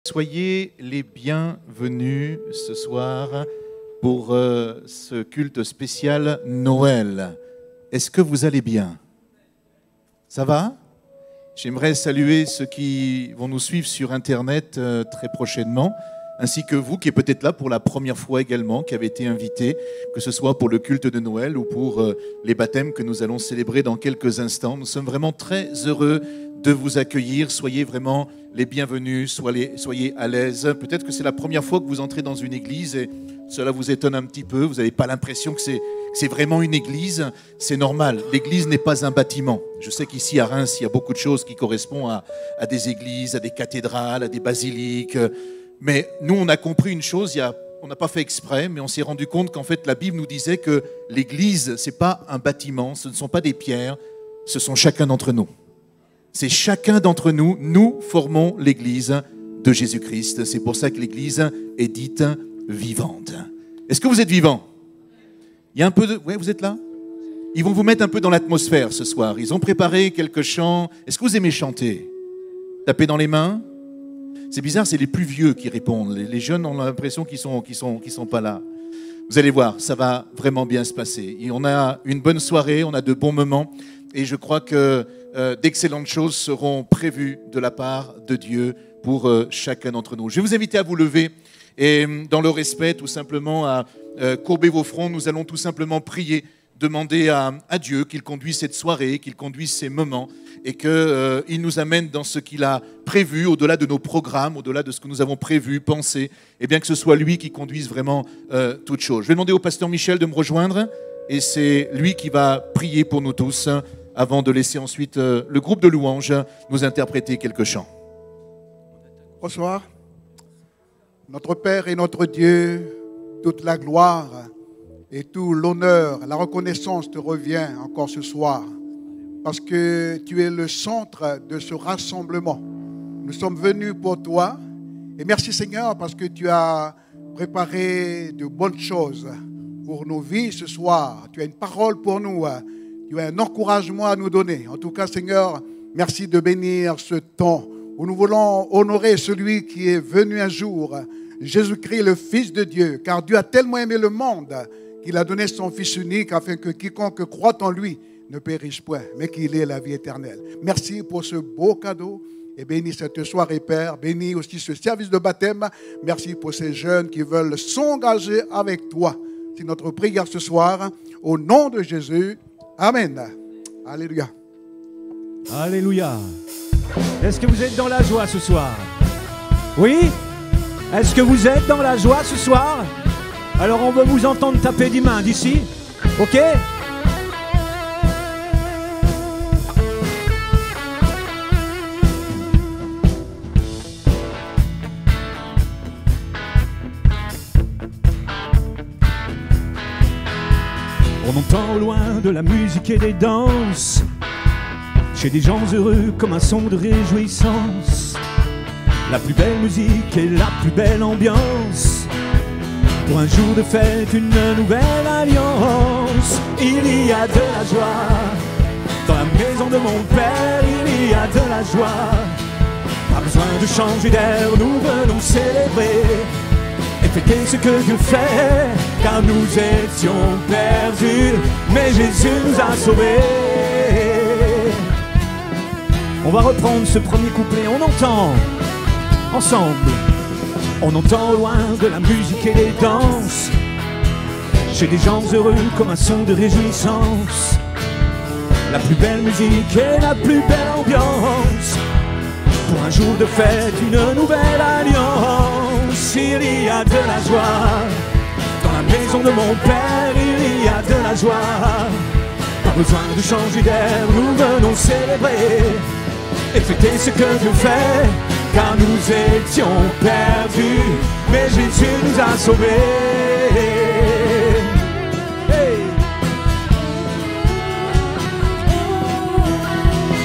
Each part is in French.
Soyez les bienvenus ce soir pour ce culte spécial Noël. Est-ce que vous allez bien? Ça va? J'aimerais saluer ceux qui vont nous suivre sur Internet très prochainement, ainsi que vous qui êtes peut-être là pour la première fois également, qui avez été invités, que ce soit pour le culte de Noël ou pour les baptêmes que nous allons célébrer dans quelques instants. Nous sommes vraiment très heureux de vous accueillir. Soyez vraiment les bienvenus, soyez à l'aise. Peut-être que c'est la première fois que vous entrez dans une église et cela vous étonne un petit peu. Vous n'avez pas l'impression que c'est vraiment une église. C'est normal. L'église n'est pas un bâtiment. Je sais qu'ici à Reims, il y a beaucoup de choses qui correspondent à des églises, à des cathédrales, à des basiliques. Mais nous, on a compris une chose, on n'a pas fait exprès, mais on s'est rendu compte qu'en fait, la Bible nous disait que l'église, ce n'est pas un bâtiment, ce ne sont pas des pierres, ce sont chacun d'entre nous. C'est chacun d'entre nous, nous formons l'église de Jésus-Christ. C'est pour ça que l'église est dite vivante. Est-ce que vous êtes vivant? Il y a un peu de... Ouais, vous êtes là? Ils vont vous mettre un peu dans l'atmosphère ce soir. Ils ont préparé quelques chants. Est-ce que vous aimez chanter? Taper dans les mains? C'est bizarre, c'est les plus vieux qui répondent. Les jeunes ont l'impression qu'ils sont pas là. Vous allez voir, ça va vraiment bien se passer. Et on a une bonne soirée, on a de bons moments. Et je crois que d'excellentes choses seront prévues de la part de Dieu pour chacun d'entre nous. Je vais vous inviter à vous lever et dans le respect, tout simplement, à courber vos fronts. Nous allons tout simplement prier, demander à Dieu qu'il conduise cette soirée, qu'il conduise ces moments et qu'il nous amène dans ce qu'il a prévu, au-delà de nos programmes, au-delà de ce que nous avons prévu, pensé, et bien que ce soit lui qui conduise vraiment toutes choses. Je vais demander au pasteur Michel de me rejoindre et c'est lui qui va prier pour nous tous avant de laisser ensuite le groupe de louanges nous interpréter quelques chants. Bonsoir. Notre Père et notre Dieu, toute la gloire et tout l'honneur, la reconnaissance te revient encore ce soir parce que tu es le centre de ce rassemblement. Nous sommes venus pour toi et merci Seigneur parce que tu as préparé de bonnes choses pour nos vies ce soir. Tu as une parole pour nous. Tu as un encouragement à nous donner. En tout cas, Seigneur, merci de bénir ce temps où nous voulons honorer celui qui est venu un jour, Jésus-Christ, le Fils de Dieu. Car Dieu a tellement aimé le monde qu'il a donné son Fils unique afin que quiconque croit en lui ne périsse point, mais qu'il ait la vie éternelle. Merci pour ce beau cadeau et bénis cette soirée, Père. Bénis aussi ce service de baptême. Merci pour ces jeunes qui veulent s'engager avec toi. C'est notre prière ce soir. Au nom de Jésus. Amen. Alléluia. Alléluia. Est-ce que vous êtes dans la joie ce soir? Oui? Est-ce que vous êtes dans la joie ce soir? Alors on veut vous entendre taper des mains d'ici. Ok? On entend au loin de la musique et des danses, chez des gens heureux comme un son de réjouissance. La plus belle musique et la plus belle ambiance, pour un jour de fête, une nouvelle alliance. Il y a de la joie dans la maison de mon Père, il y a de la joie. Pas besoin de changer d'air, nous venons célébrer et fêter ce que Dieu fait, car nous étions perdus, mais Jésus nous a sauvés. On va reprendre ce premier couplet, on entend ensemble. On entend au loin de la musique et des danses, chez des gens heureux comme un son de réjouissance. La plus belle musique et la plus belle ambiance, pour un jour de fête, une nouvelle alliance. Il y a de la joie dans la maison de mon Père, il y a de la joie. Pas besoin de changer d'air, nous venons célébrer et fêter ce que Dieu fait, car nous étions perdus, mais Jésus nous a sauvés. Hey.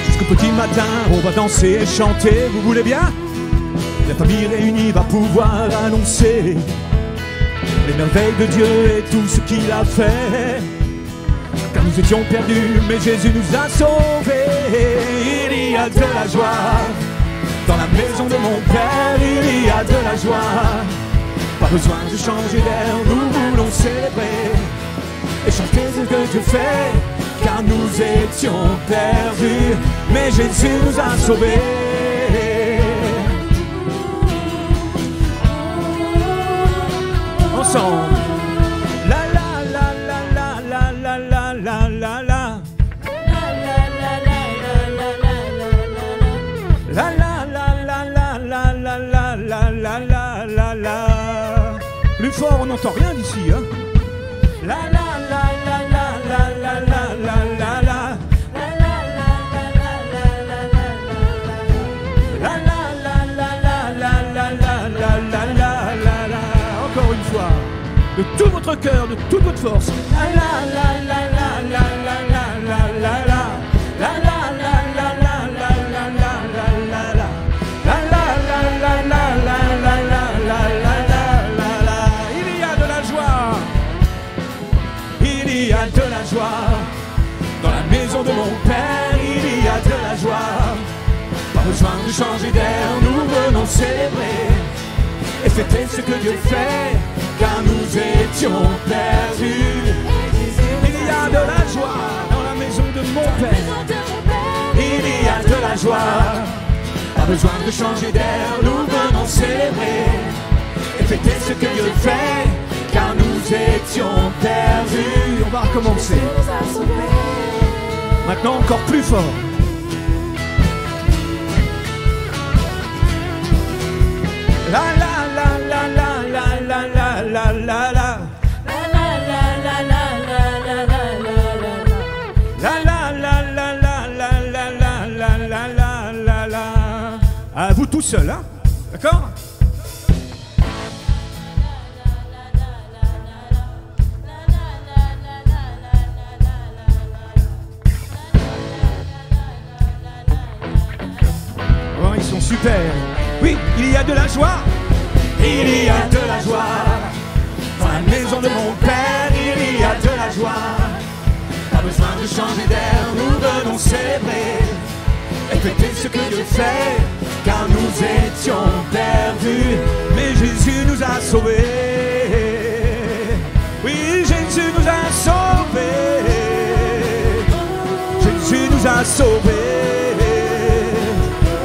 Jusqu'au petit matin, on va danser et chanter, vous voulez bien? La famille réunie va pouvoir annoncer les merveilles de Dieu et tout ce qu'il a fait, car nous étions perdus, mais Jésus nous a sauvés. Il y a de la joie Dans la maison de mon Père, il y a de la joie. Pas besoin de changer d'air, nous voulons célébrer et chanter ce que Dieu fait, car nous étions perdus, mais Jésus nous a sauvés. Ensemble. La la la la la la la la la la la. La la la la la la la la la la la la la. Plus fort, on n'entend rien d'ici, hein. La la la la la la la la la la la. La la la la la la la la la. Encore une fois, de tout votre cœur, de toute votre force. La la la la la la la la la la la. La la la la la la la la la la la. La la la la la la la la la la la la. Il y a de la joie. Il y a de la joie. Dans la maison de mon Père, il y a de la joie. Pas besoin de changer d'air, nous venons célébrer et fêter ce que Dieu fait, car nous étions perdus. Il y a de la joie dans la maison de mon Père. Il y a de la joie. Pas besoin de changer d'air, nous venons célébrer et fêter ce que Dieu fait, car nous étions perdus. On va recommencer. Maintenant encore plus fort. La la la la la la la la la la la. La la la la la la la la la la. La la la la la la la la la la la. Ah, vous tout seul, hein? D'accord? Oh, ils sont super. Oui, il y a de la joie. Il y a de la joie. Dans la maison de mon Père, il y a de la joie. Pas besoin de changer d'air, nous venons célébrer et fêter ce que Dieu fait, car nous étions perdus, mais Jésus nous a sauvés. Oui, Jésus nous a sauvés. Jésus nous a sauvés.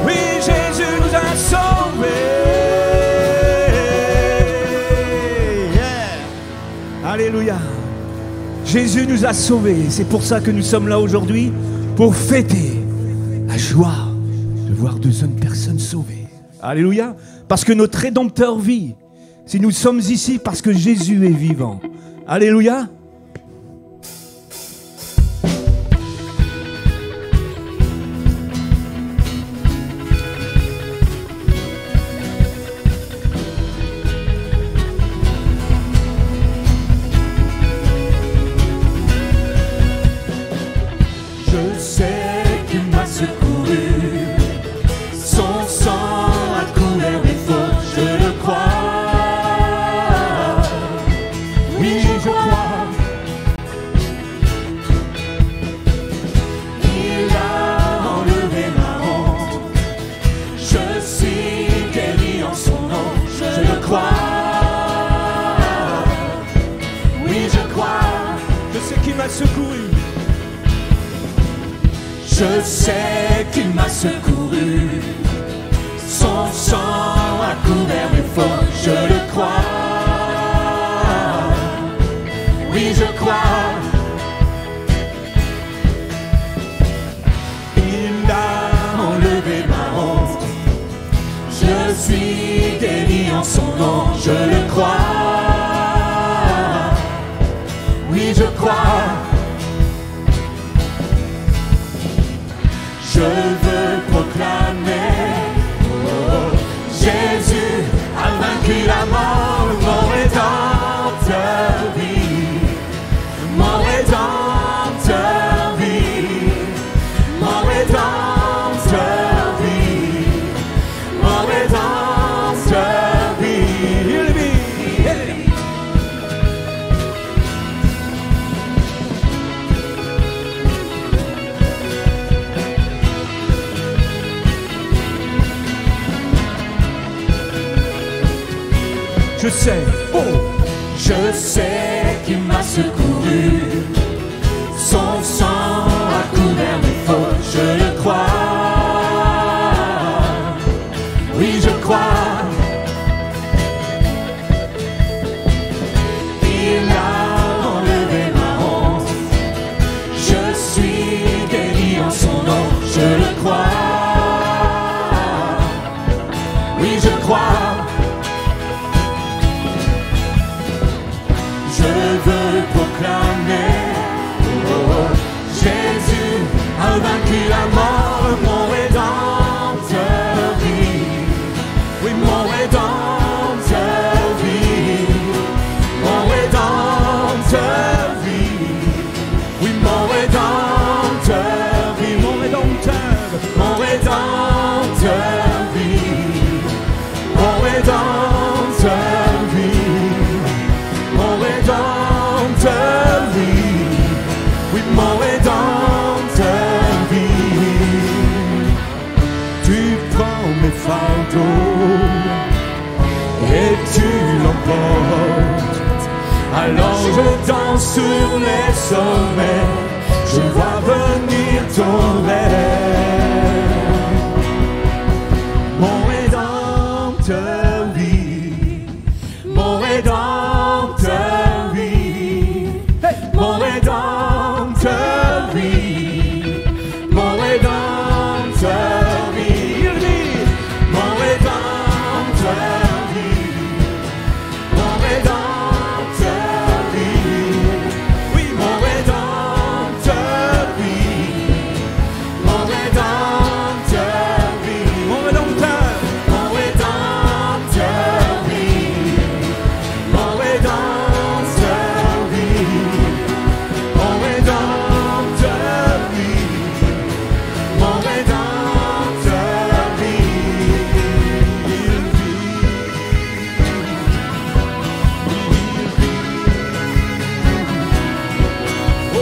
Oui, Jésus nous a sauvés. Yeah. Alléluia. Jésus nous a sauvés. C'est pour ça que nous sommes là aujourd'hui, pour fêter la joie de voir deux jeunes personnes sauvées. Alléluia. Parce que notre Rédempteur vit. Si nous sommes ici, parce que Jésus est vivant. Alléluia. Je sais qu'il m'a secouru. Son sang a couvert mes fautes, je le crois. Oui, je crois. Il a enlevé ma honte. Je suis guéri en son nom, je le crois. Oui, je crois. Je veux proclamer, oh, Jésus a vaincu la mort, mon Rédempteur vit, mon Rédempteur vit, mon Rédempteur vit, mon Rédempteur vit, il vit. je sais, oh, je sais qu'il m'a secouru. Son sang a couvert mes fautes, je le crois. Oui, je crois. Il a enlevé ma honte. Je suis guéri en son nom, je le crois. Oui, je crois. Je veux proclamer, oh, Jésus a vaincu la mort, mon rédempteur vit. Oui, mon rédempteur vit. Mon rédempteur vit. Oui, mon rédempteur vit. Mon rédempteur. Mon rédempteur vit. Mon rédempteur vit. Mon rédempteur vit. Oui, mon rédempteur vit. Tu prends mes fardeaux et tu l'emportes. Alors je danse sur les sommets, je vois venir ton rêve. Mon rédempteur vit. Mon rédempteur vit. Mon rédempteur vit. Mon rédempteur vit. Mon rédempteur vit. Mon rédempteur vit. Oui, mon rédempteur vit. Mon rédempteur vit. Mon rédempteur. Mon rédempteur vit. Mon rédempteur vit. Mon rédempteur vit. Mon rédempteur vit. Il vit. Oh,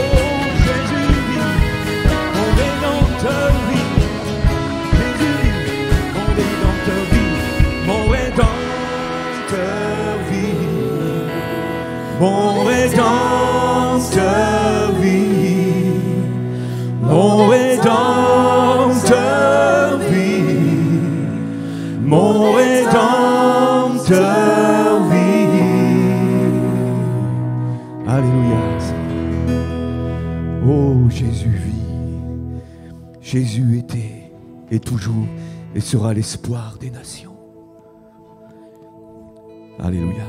Jésus vit. Mon rédempteur vit. Jésus vit. Mon rédempteur vit. Mon rédempteur vit. Mon rédempteur vit. Mon rédempteur vit. Mon rédempteur vit. Alléluia. Oh, Jésus vit. Jésus était, et toujours, et sera l'espoir des nations. Alléluia.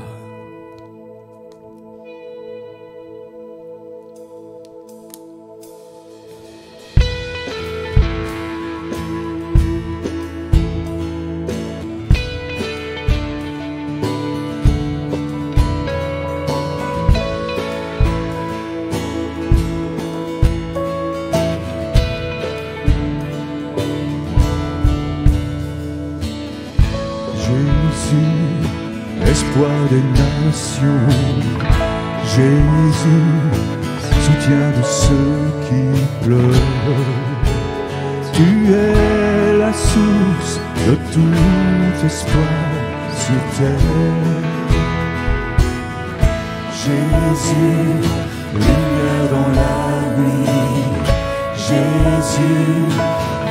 Jésus, espoir des nations. Jésus, soutien de ceux qui pleurent. Tu es la source de tout espoir sur terre. Jésus, lumière dans la nuit. Jésus,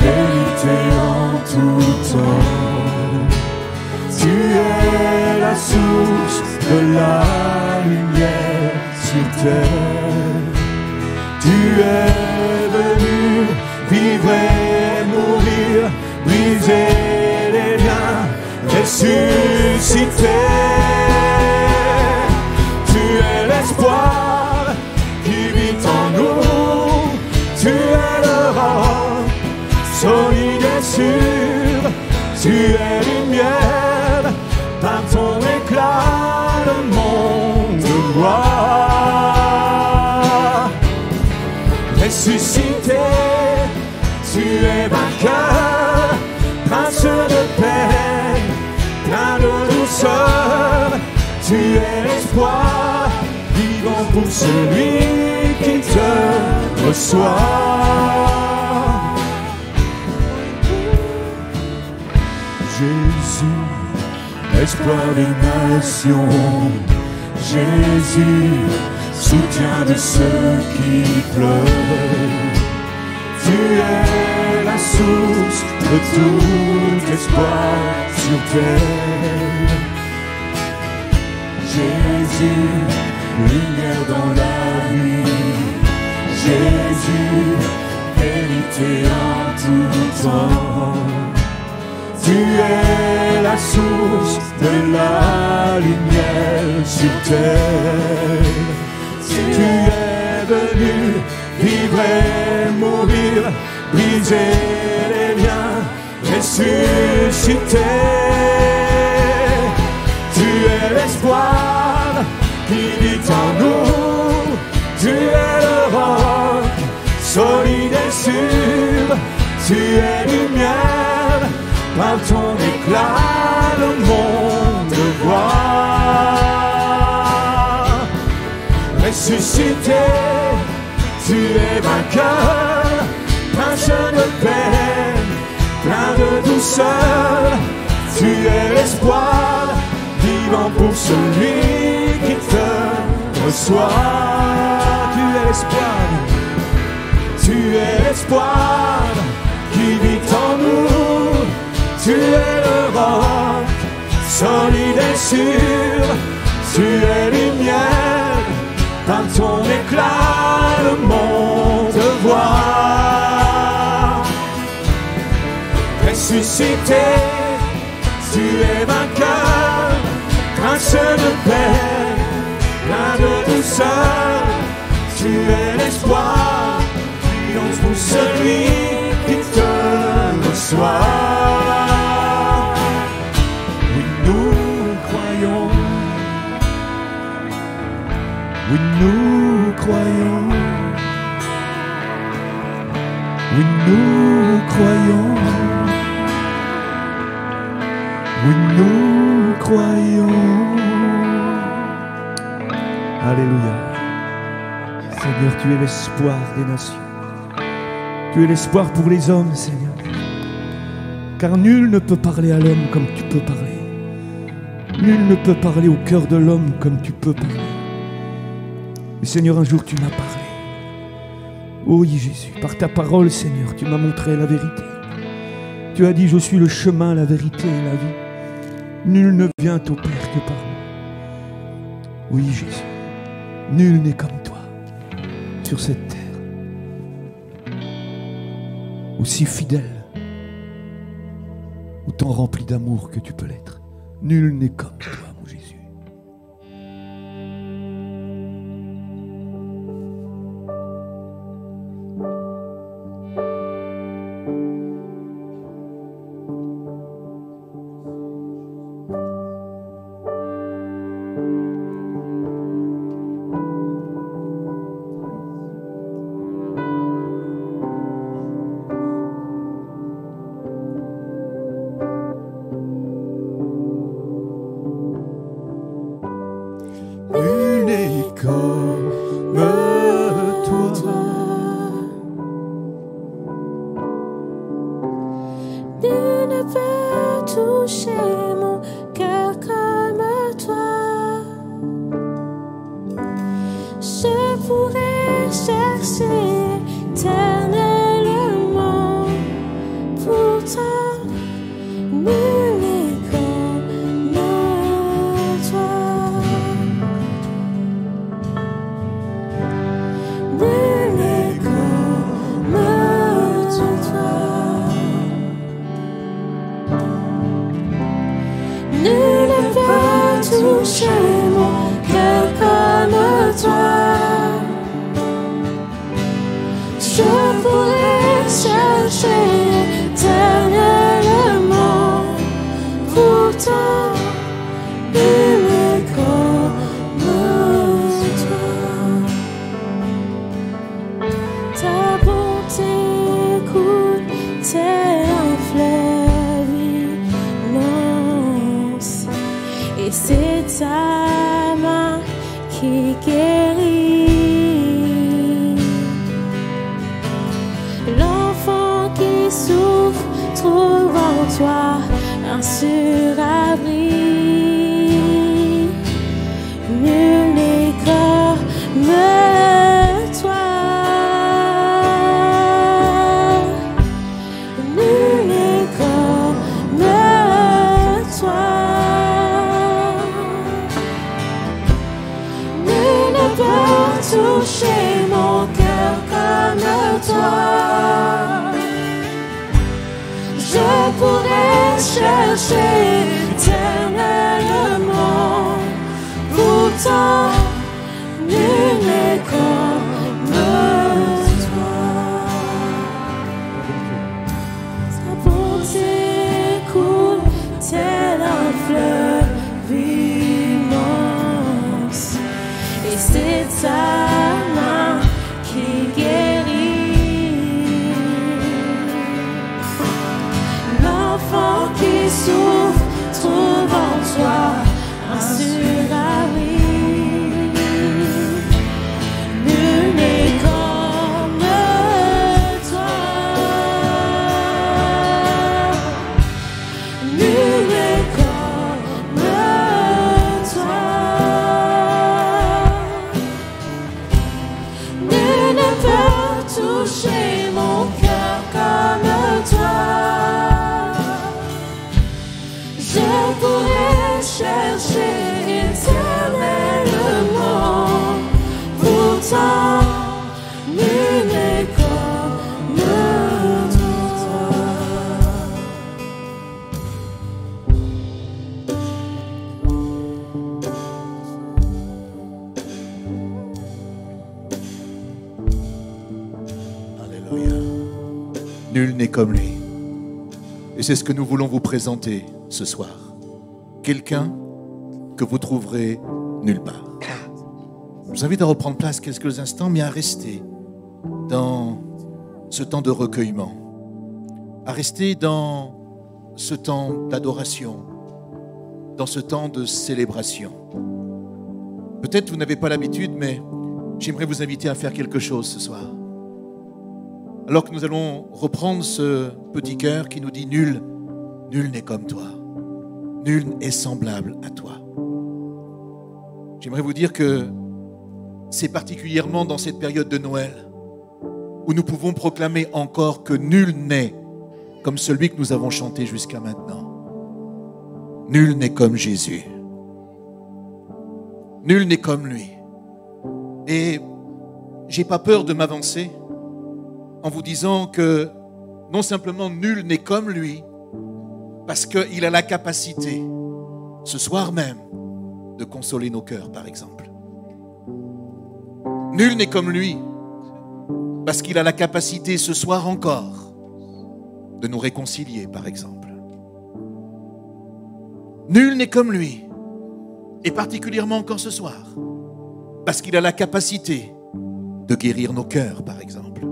vérité en tout temps. Tu es la source de la lumière sur terre. Tu es venu vivre et mourir, briser les liens, ressusciter. Tu es l'espoir qui vit en nous. Tu es le roc solide et sûr. Tu es lumière, par ton éclat le monde voit. Ressuscité, tu es vainqueur, prince de paix, plein de douceur. Tu es l'espoir, vivant pour celui qui te reçoit. Jésus, espoir des nations. Jésus, soutien de ceux qui pleurent. Tu es la source de tout espoir sur terre. Jésus, lumière dans la nuit. Jésus, vérité en tout temps. Tu es la source de la lumière sur terre. Tu es venu vivre et mourir, briser les liens, ressusciter. Tu es l'espoir qui vit en nous. Tu es le roc, solide et sûr. Tu es lumière, par ton éclat le monde voit. Ressuscité, tu es vainqueur, prince de paix, plein de douceur. Tu es l'espoir, vivant pour celui qui te reçoit. Tu es l'espoir, tu es l'espoir qui vit en nous. Tu es le roc, solide et sûr. Tu es lumière, par ton éclat le monde voit. Ressuscité, tu es vainqueur, prince de paix, plein de douceur. Tu es l'espoir, vivant pour celui qui te reçoit. Oui, nous croyons. Oui, nous croyons. Oui, nous croyons. Oui, nous croyons. Alléluia. Seigneur, tu es l'espoir des nations. Tu es l'espoir pour les hommes, Seigneur. Car nul ne peut parler à l'homme comme tu peux parler. Nul ne peut parler au cœur de l'homme comme tu peux parler. Mais Seigneur, un jour tu m'as parlé. Oui, Jésus, par ta parole, Seigneur, tu m'as montré la vérité. Tu as dit, je suis le chemin, la vérité et la vie. Nul ne vient au Père que par moi. Oui, Jésus, nul n'est comme toi sur cette terre. Aussi fidèle, autant rempli d'amour que tu peux l'être. Nul n'est comme toi, mon Jésus. L'enfant qui souffre trouve en toi un surabri. pourrais chercher éternellement, pourtant nul n'est comme toi. Ta bonté coule tel un fleuve immense, et c'est ta main qui guérit. L'enfant qui souffre trouve en toi un sûr abri. Nul n'est comme toi. Nul n'est comme toi. Nul ne peut toucher mon cœur comme toi. Je pourrais chercher éternellement, pourtant nul n'est comme toi. Alléluia. Nul n'est comme lui. Et c'est ce que nous voulons vous présenter ce soir. Quelqu'un que vous trouverez nulle part. Je vous invite à reprendre place quelques instants, mais à rester dans ce temps de recueillement, à rester dans ce temps d'adoration, dans ce temps de célébration. Peut-être vous n'avez pas l'habitude, mais j'aimerais vous inviter à faire quelque chose ce soir. Alors que nous allons reprendre ce petit cœur qui nous dit nul n'est comme toi. Nul n'est semblable à toi. J'aimerais vous dire que c'est particulièrement dans cette période de Noël où nous pouvons proclamer encore que nul n'est comme celui que nous avons chanté jusqu'à maintenant. Nul n'est comme Jésus. Nul n'est comme lui. Et j'ai pas peur de m'avancer en vous disant que non simplement nul n'est comme lui, parce qu'il a la capacité, ce soir même, de consoler nos cœurs, par exemple. Nul n'est comme lui, parce qu'il a la capacité, ce soir encore, de nous réconcilier, par exemple. Nul n'est comme lui, et particulièrement encore ce soir, parce qu'il a la capacité de guérir nos cœurs, par exemple.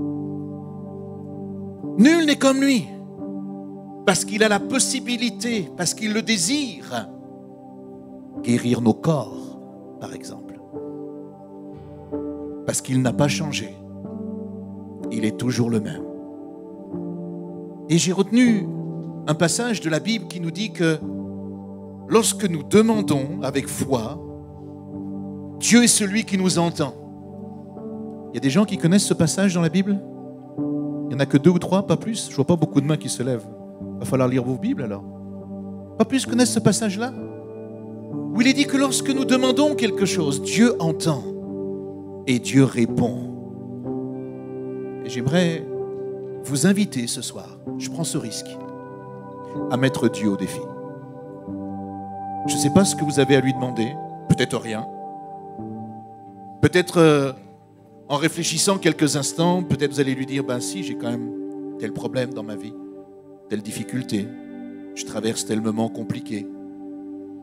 Nul n'est comme lui, parce qu'il a la possibilité, parce qu'il le désire, guérir nos corps, par exemple. Parce qu'il n'a pas changé. Il est toujours le même. Et j'ai retenu un passage de la Bible qui nous dit que lorsque nous demandons avec foi, Dieu est celui qui nous entend. Il y a des gens qui connaissent ce passage dans la Bible? Il n'y en a que 2 ou 3, pas plus. Je ne vois pas beaucoup de mains qui se lèvent. Il va falloir lire vos Bibles alors. Pas plus connaissent ce passage-là? Où il est dit que lorsque nous demandons quelque chose, Dieu entend et Dieu répond. Et j'aimerais vous inviter ce soir, je prends ce risque, à mettre Dieu au défi. Je ne sais pas ce que vous avez à lui demander, peut-être rien. Peut-être en réfléchissant quelques instants, peut-être vous allez lui dire, ben si, j'ai quand même tel problème dans ma vie, telle difficulté, je traverse tel moment compliqué,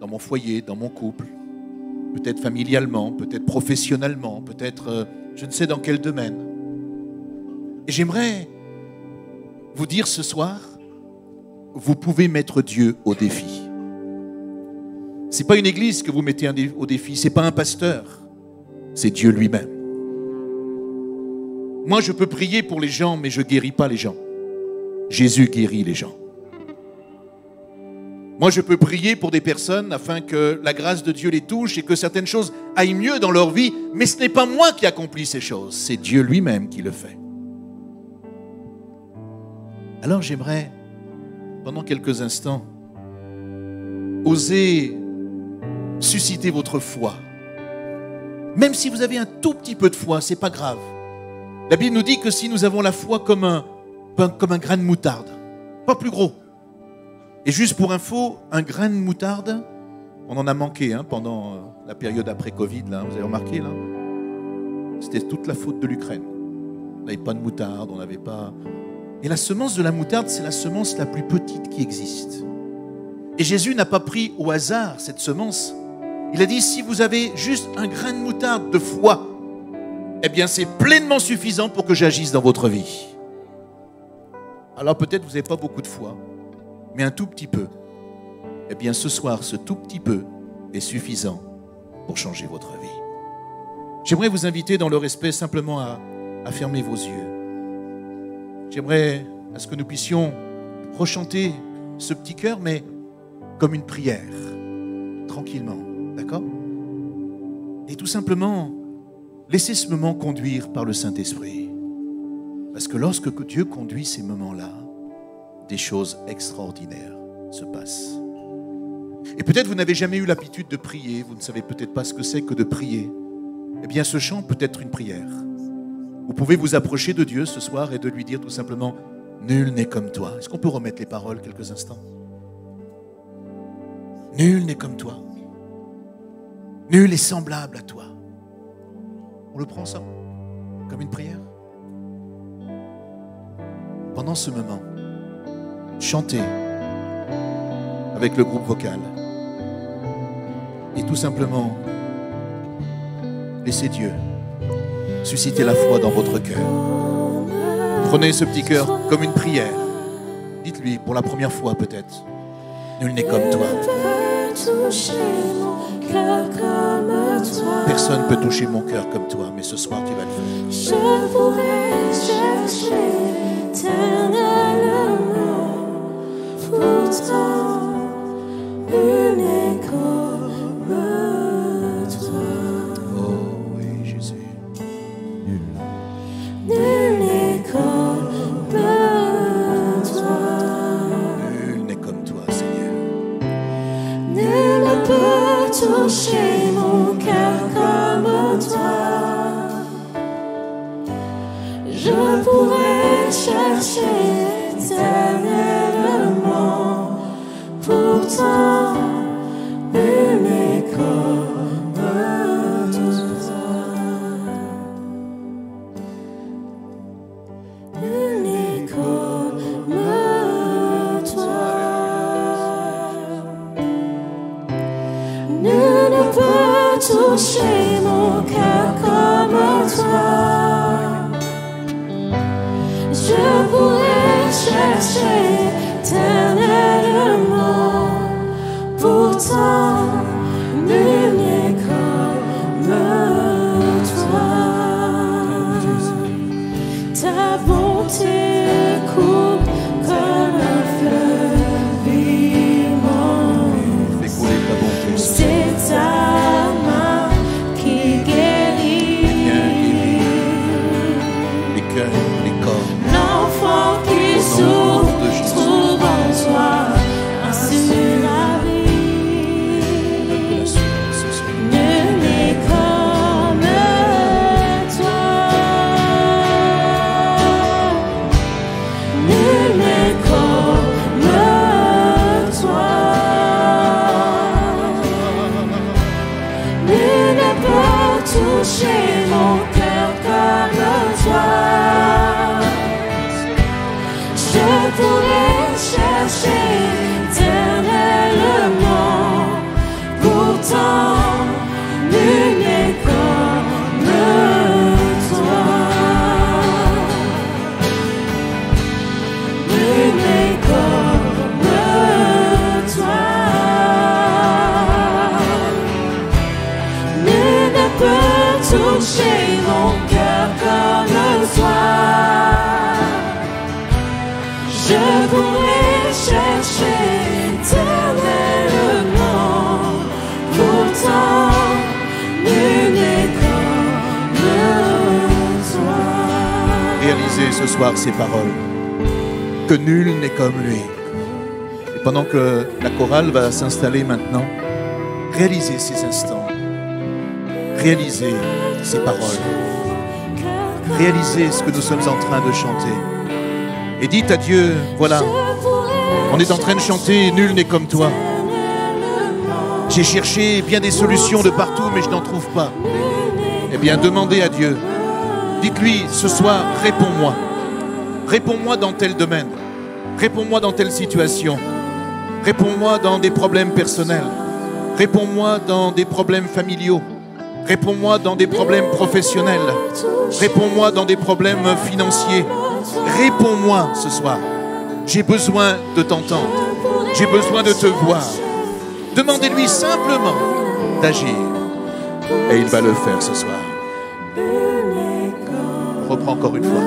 dans mon foyer, dans mon couple, peut-être familialement, peut-être professionnellement, peut-être je ne sais dans quel domaine. Et j'aimerais vous dire ce soir, vous pouvez mettre Dieu au défi. Ce n'est pas une église que vous mettez au défi, ce n'est pas un pasteur, c'est Dieu lui-même. Moi, je peux prier pour les gens, mais je ne guéris pas les gens. Jésus guérit les gens. Moi, je peux prier pour des personnes afin que la grâce de Dieu les touche et que certaines choses aillent mieux dans leur vie, mais ce n'est pas moi qui accomplis ces choses, c'est Dieu lui-même qui le fait. Alors j'aimerais, pendant quelques instants, oser susciter votre foi. Même si vous avez un tout petit peu de foi, ce n'est pas grave. La Bible nous dit que si nous avons la foi comme un grain de moutarde, pas plus gros, Et juste pour info, un grain de moutarde, on en a manqué pendant la période après Covid, là, vous avez remarqué là? C'était toute la faute de l'Ukraine. On n'avait pas de moutarde, on n'avait pas... Et la semence de la moutarde, c'est la semence la plus petite qui existe. Et Jésus n'a pas pris au hasard cette semence. Il a dit, si vous avez juste un grain de moutarde de foi, eh bien c'est pleinement suffisant pour que j'agisse dans votre vie. Alors peut-être vous n'avez pas beaucoup de foi, mais un tout petit peu. Eh bien ce soir, ce tout petit peu est suffisant pour changer votre vie. J'aimerais vous inviter dans le respect simplement à fermer vos yeux. J'aimerais à ce que nous puissions rechanter ce petit cœur, mais comme une prière, tranquillement, d'accord? Et tout simplement, laissez ce moment conduire par le Saint-Esprit. Parce que lorsque Dieu conduit ces moments-là, des choses extraordinaires se passent. Et peut-être vous n'avez jamais eu l'habitude de prier, vous ne savez peut-être pas ce que c'est que de prier. Eh bien, ce chant peut être une prière. Vous pouvez vous approcher de Dieu ce soir et de lui dire tout simplement « Nul n'est comme toi ». Est-ce qu'on peut remettre les paroles quelques instants? Nul n'est comme toi. Nul est semblable à toi. On le prend ça comme une prière? Pendant ce moment, chantez avec le groupe vocal et tout simplement laissez Dieu susciter la foi dans votre cœur. Prenez ce petit cœur comme une prière. Dites-lui pour la première fois peut-être, nul n'est comme toi. Personne ne peut toucher mon cœur comme toi, mais ce soir tu vas le faire. Je pourrais chercher éternellement, pourtant nul n'est comme toi. Oh oui, Jésus. Nul n'est comme toi. Nul n'est comme toi, Seigneur. Nul ne peut toucher mon cœur comme toi. Je pourrais chercher éternellement, pourtant nul n'est comme toi. Nul n'est comme toi. Nul ne peut toucher mon cœur comme toi. Je pourrais chercher éternellement, pourtant nul n'est comme toi. Ta bonté coule comme un fleuve immense. Fais couler ta bonté. C'est ta main qui guérit. Les cœurs, les corps. L'enfant qui souffre trouve en toi un seul abri. Nul n'est comme toi. Nul n'est comme toi. Nul ne peut toucher mon cœur comme toi. Je pourrais chercher éternellement, pourtant nul n'est comme toi. Nul n'est comme toi. Nul ne peut toucher mon cœur comme toi. Je pourrais chercher éternellement, pourtant nul n'est comme toi. Réalisez ce soir ces paroles, que nul n'est comme lui. Et pendant que la chorale va s'installer maintenant, réalisez ces instants, réalisez ces paroles, réalisez ce que nous sommes en train de chanter. Et dites à Dieu, voilà, On est en train de chanter « Nul n'est comme toi ». J'ai cherché bien des solutions de partout, mais je n'en trouve pas. Eh bien, demandez à Dieu. Dites-lui, ce soir, réponds-moi. Réponds-moi dans tel domaine. Réponds-moi dans telle situation. Réponds-moi dans des problèmes personnels. Réponds-moi dans des problèmes familiaux. Réponds-moi dans des problèmes professionnels. Réponds-moi dans des problèmes financiers. Réponds-moi ce soir. J'ai besoin de t'entendre. J'ai besoin de te voir. Demandez-lui simplement d'agir. Et il va le faire ce soir. On reprend encore une fois.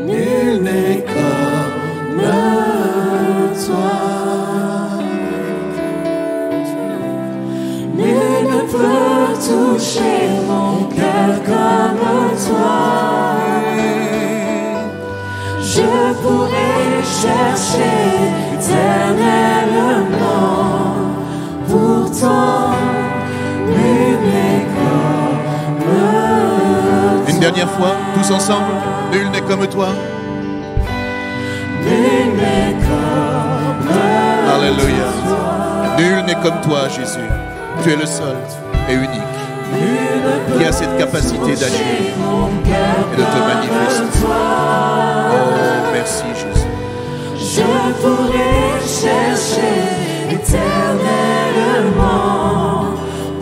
Nul n'est comme toi. Nul ne peut toucher mon cœur comme toi. Je pourrais chercher éternellement, pourtant nul n'est comme Une dernière fois, tous ensemble, nul n'est comme toi. Nul n'est comme toi. Alléluia. Nul n'est comme toi, Jésus. Tu es le seul et unique qui a cette capacité d'agir et de te manifester. Oh, merci Jésus. Je pourrais chercher éternellement,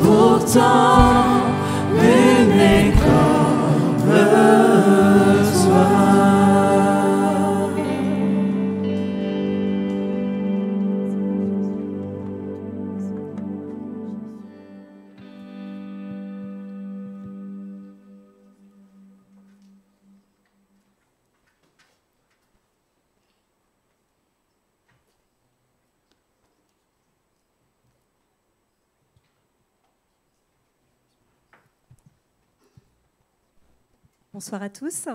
pourtant nul n'est comme toi. Bonsoir à tous.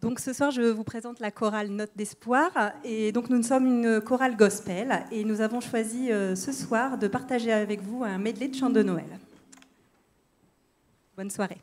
Donc ce soir, je vous présente la chorale Note d'Espoir. Et donc nous sommes une chorale gospel et nous avons choisi ce soir de partager avec vous un medley de chants de Noël. Bonne soirée.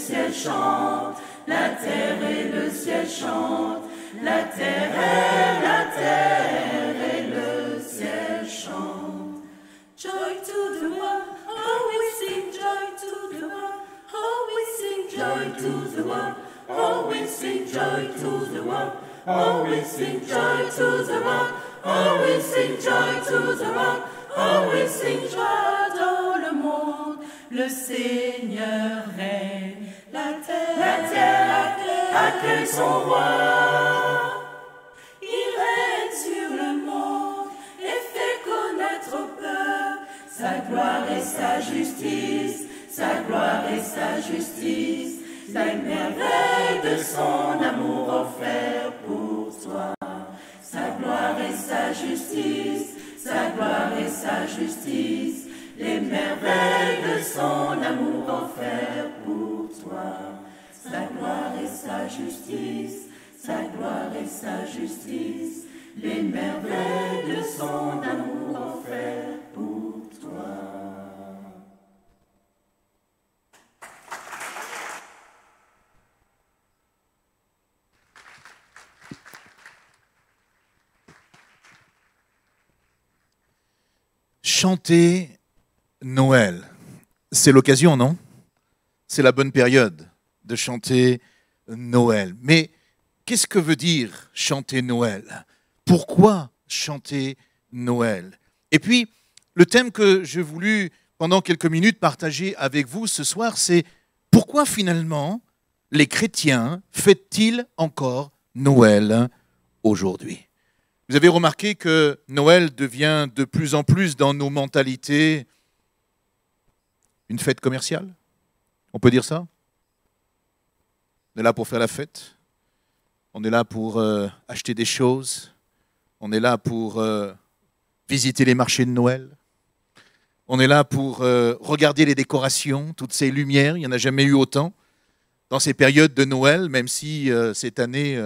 ciel chantent, la terre et le ciel chantent, la terre et le ciel chantent. Joy to the world, oh we sing joy to the world, oh we sing joy to the world, oh we sing joy to the world, oh we sing joy to the world, oh we sing joy to the world, oh we sing joie dans le monde. Le Seigneur règne, la terre accueille son roi. Il règne sur le monde et fait connaître au peuple sa gloire et sa justice, sa gloire et sa justice, les merveilles de son amour offert pour toi. Sa gloire et sa justice, sa gloire et sa justice, les merveilles de son amour offert pour toi. Sa gloire et sa justice, sa gloire et sa justice, les merveilles de son amour offert pour toi. Chanter Noël, c'est l'occasion, non? C'est la bonne période de chanter Noël. Mais qu'est-ce que veut dire chanter Noël? Pourquoi chanter Noël? Et puis, le thème que j'ai voulu, pendant quelques minutes, partager avec vous ce soir, c'est pourquoi finalement les chrétiens fêtent-ils encore Noël aujourd'hui? Vous avez remarqué que Noël devient de plus en plus dans nos mentalités une fête commerciale? On peut dire ça? On est là pour faire la fête. On est là pour acheter des choses. On est là pour visiter les marchés de Noël. On est là pour regarder les décorations, toutes ces lumières. Il n'y en a jamais eu autant dans ces périodes de Noël, même si cette année,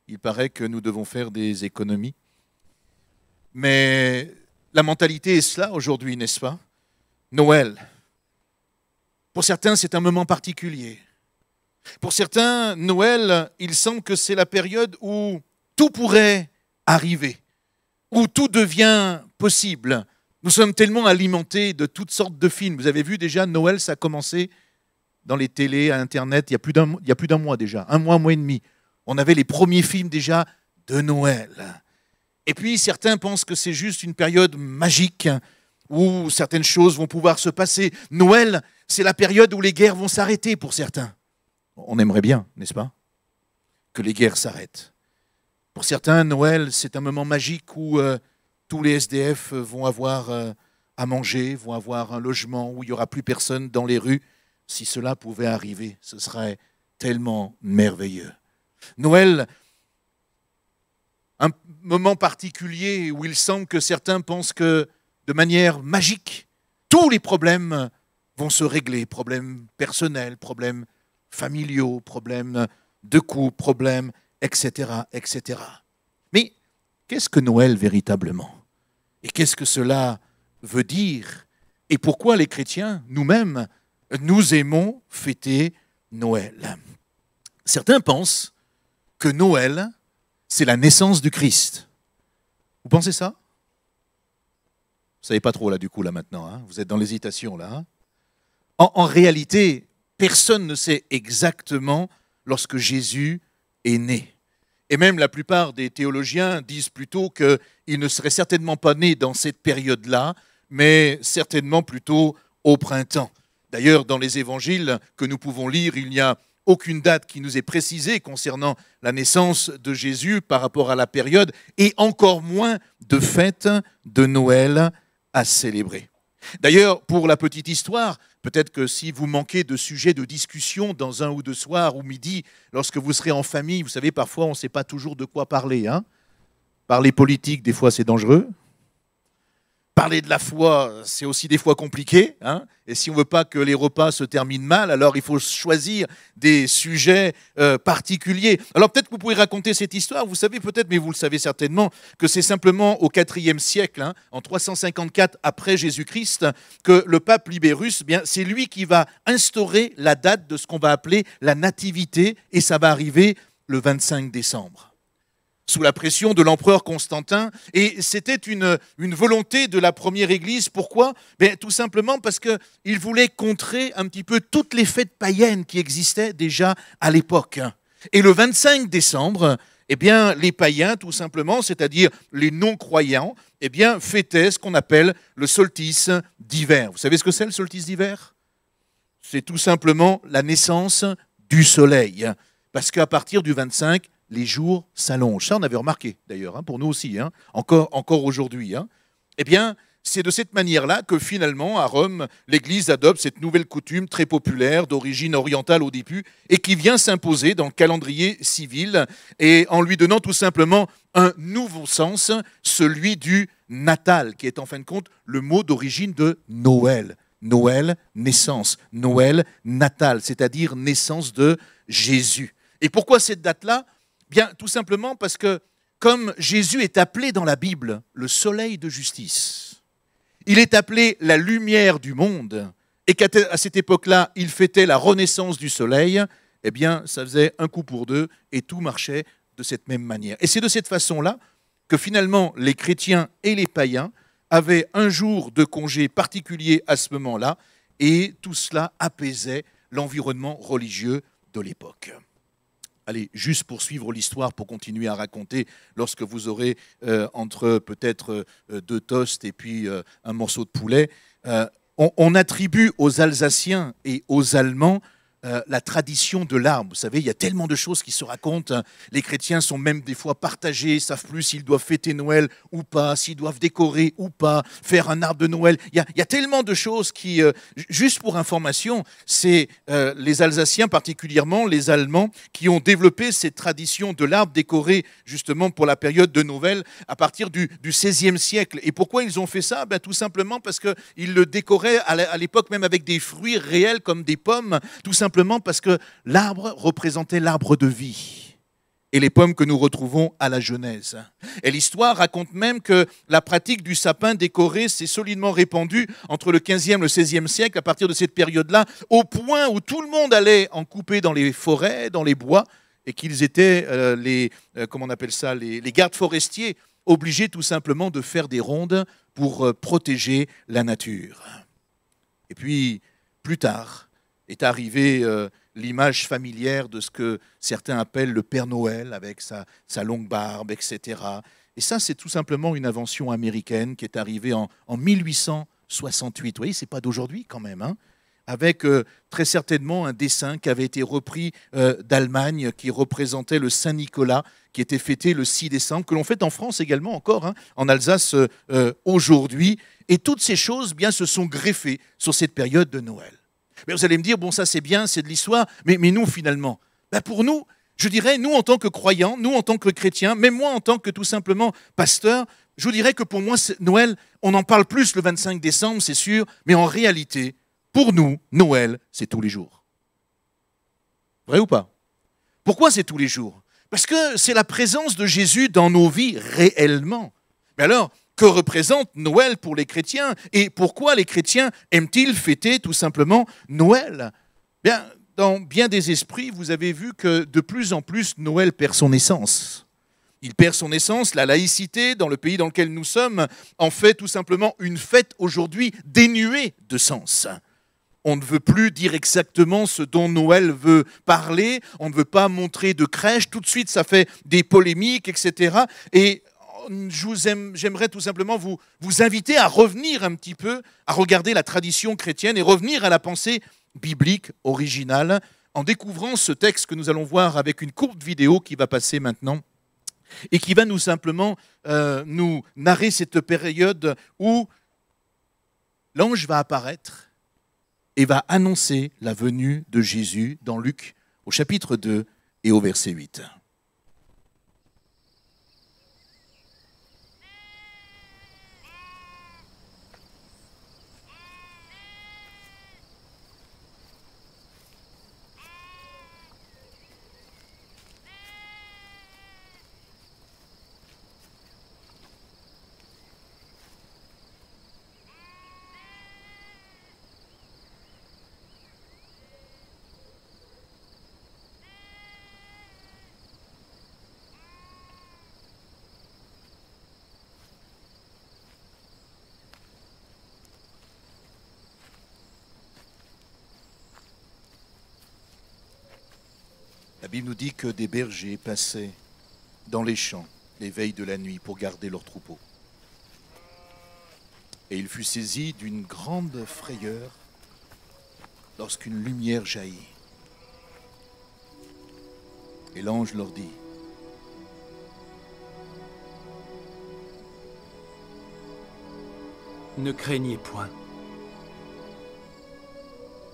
il paraît que nous devons faire des économies. Mais la mentalité est cela aujourd'hui, n'est-ce pas? Noël. Pour certains, c'est un moment particulier. Pour certains, Noël, il semble que c'est la période où tout pourrait arriver, où tout devient possible. Nous sommes tellement alimentés de toutes sortes de films. Vous avez vu déjà, Noël, ça a commencé dans les télés, à Internet, il y a plus d'un mois déjà, un mois et demi. On avait les premiers films déjà de Noël. Et puis, certains pensent que c'est juste une période magique où certaines choses vont pouvoir se passer. Noël, c'est la période où les guerres vont s'arrêter pour certains. On aimerait bien, n'est-ce pas, que les guerres s'arrêtent. Pour certains, Noël, c'est un moment magique où tous les SDF vont avoir à manger, vont avoir un logement, où il n'y aura plus personne dans les rues. Si cela pouvait arriver, ce serait tellement merveilleux. Noël, un moment particulier où il semble que certains pensent que, de manière magique, tous les problèmes vont se régler. Problèmes personnels, problèmes familiaux, problèmes de couple, problèmes, etc., etc. Mais qu'est-ce que Noël véritablement? Et qu'est-ce que cela veut dire? Et pourquoi les chrétiens, nous-mêmes, nous aimons fêter Noël? Certains pensent que Noël, c'est la naissance du Christ. Vous pensez ça? Vous ne savez pas trop là du coup là maintenant, hein? Vous êtes dans l'hésitation là. Hein? En réalité, personne ne sait exactement lorsque Jésus est né. Et même la plupart des théologiens disent plutôt qu'il ne serait certainement pas né dans cette période-là, mais certainement plutôt au printemps. D'ailleurs, dans les évangiles que nous pouvons lire, il n'y a aucune date qui nous est précisée concernant la naissance de Jésus par rapport à la période, et encore moins de fête de Noël à célébrer. D'ailleurs, pour la petite histoire, peut-être que si vous manquez de sujets de discussion dans un ou deux soirs ou midi, lorsque vous serez en famille, vous savez, parfois on ne sait pas toujours de quoi parler. Hein? Parler politique, des fois c'est dangereux. parler de la foi, c'est aussi des fois compliqué, hein. Et si on ne veut pas que les repas se terminent mal, alors il faut choisir des sujets particuliers. Alors peut-être que vous pouvez raconter cette histoire, vous savez peut-être, mais vous le savez certainement, que c'est simplement au IVe siècle, hein, en 354 après Jésus-Christ, que le pape Libérus, eh bien, c'est lui qui va instaurer la date de ce qu'on va appeler la nativité, et ça va arriver le 25 décembre. Sous la pression de l'empereur Constantin, et c'était une volonté de la première Église. Pourquoi ? Tout simplement parce qu'il voulait contrer un petit peu toutes les fêtes païennes qui existaient déjà à l'époque. Et le 25 décembre, eh bien, les païens, tout simplement, c'est-à-dire les non-croyants, eh bien, fêtaient ce qu'on appelle le solstice d'hiver. Vous savez ce que c'est le solstice d'hiver ? C'est tout simplement la naissance du soleil. Parce qu'à partir du 25, les jours s'allongent. Ça, on avait remarqué, d'ailleurs, hein, pour nous aussi, hein, encore aujourd'hui. Hein. Eh bien, c'est de cette manière-là que finalement, à Rome, l'Église adopte cette nouvelle coutume très populaire, d'origine orientale au début, et qui vient s'imposer dans le calendrier civil, et en lui donnant tout simplement un nouveau sens, celui du natal, qui est en fin de compte le mot d'origine de Noël. Noël, naissance. Noël, natal, c'est-à-dire naissance de Jésus. Et pourquoi cette date-là ? Bien, tout simplement parce que, comme Jésus est appelé dans la Bible le soleil de justice, il est appelé la lumière du monde, et qu'à cette époque-là, il fêtait la renaissance du soleil, eh bien, ça faisait un coup pour deux, et tout marchait de cette même manière. Et c'est de cette façon-là que finalement, les chrétiens et les païens avaient un jour de congé particulier à ce moment-là, et tout cela apaisait l'environnement religieux de l'époque. Allez, juste pour suivre l'histoire, pour continuer à raconter, lorsque vous aurez entre peut-être 2 toasts et puis un morceau de poulet, on attribue aux Alsaciens et aux Allemands la tradition de l'arbre. Vous savez, il y a tellement de choses qui se racontent. Les chrétiens sont même des fois partagés, ne savent plus s'ils doivent fêter Noël ou pas, s'ils doivent décorer ou pas, faire un arbre de Noël. Il y a tellement de choses qui, juste pour information, c'est les Alsaciens, particulièrement les Allemands, qui ont développé cette tradition de l'arbre décoré justement pour la période de Noël à partir du XVIe siècle. Et pourquoi ils ont fait ça ? Tout simplement parce qu'ils le décoraient à l'époque même avec des fruits réels comme des pommes, tout simplement parce que l'arbre représentait l'arbre de vie. Et les pommes que nous retrouvons à la Genèse. Et l'histoire raconte même que la pratique du sapin décoré s'est solidement répandue entre le XVe et le XVIe siècle, à partir de cette période-là, au point où tout le monde allait en couper dans les forêts, dans les bois, et qu'ils étaient comment on appelle ça, les gardes forestiers, obligés tout simplement de faire des rondes pour protéger la nature. Et puis, plus tard, est arrivée l'image familière de ce que certains appellent le Père Noël, avec sa longue barbe, etc. Et ça, c'est tout simplement une invention américaine qui est arrivée en 1868. Vous voyez, ce n'est pas d'aujourd'hui quand même, hein, avec très certainement un dessin qui avait été repris d'Allemagne, qui représentait le Saint-Nicolas, qui était fêté le 6 décembre, que l'on fête en France également encore, hein, en Alsace aujourd'hui. Et toutes ces choses bien, se sont greffées sur cette période de Noël. Mais vous allez me dire, bon, ça c'est bien, c'est de l'histoire, mais nous finalement, pour nous, je dirais, nous en tant que croyants, nous en tant que chrétiens, même moi en tant que tout simplement pasteur, je vous dirais que pour moi, Noël, on en parle plus le 25 décembre, c'est sûr, mais en réalité, pour nous, Noël, c'est tous les jours. Vrai ou pas ? Pourquoi c'est tous les jours ? Parce que c'est la présence de Jésus dans nos vies réellement. Mais alors, que représente Noël pour les chrétiens ? Et pourquoi les chrétiens aiment-ils fêter tout simplement Noël ? Bien, dans bien des esprits, vous avez vu que de plus en plus, Noël perd son essence. Il perd son essence, la laïcité dans le pays dans lequel nous sommes en fait tout simplement une fête aujourd'hui dénuée de sens. On ne veut plus dire exactement ce dont Noël veut parler, on ne veut pas montrer de crèche, tout de suite ça fait des polémiques, etc. Et j'aimerais tout simplement vous inviter à revenir un petit peu, à regarder la tradition chrétienne et revenir à la pensée biblique originale en découvrant ce texte que nous allons voir avec une courte vidéo qui va passer maintenant et qui va nous simplement nous narrer cette période où l'ange va apparaître et va annoncer la venue de Jésus dans Luc au chapitre 2 et au verset 8. Bible nous dit que des bergers passaient dans les champs les veilles de la nuit pour garder leurs troupeaux. Et il fut saisi d'une grande frayeur lorsqu'une lumière jaillit. Et l'ange leur dit: ne craignez point,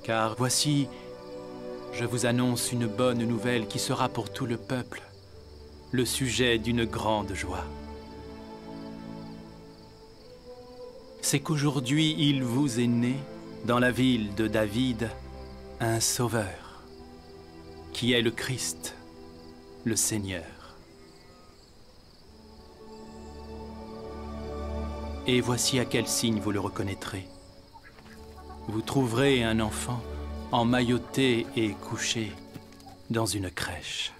car voici, je vous annonce une bonne nouvelle qui sera pour tout le peuple le sujet d'une grande joie. C'est qu'aujourd'hui il vous est né, dans la ville de David, un sauveur, qui est le Christ, le Seigneur. Et voici à quel signe vous le reconnaîtrez. Vous trouverez un enfant emmailloté et couché dans une crèche.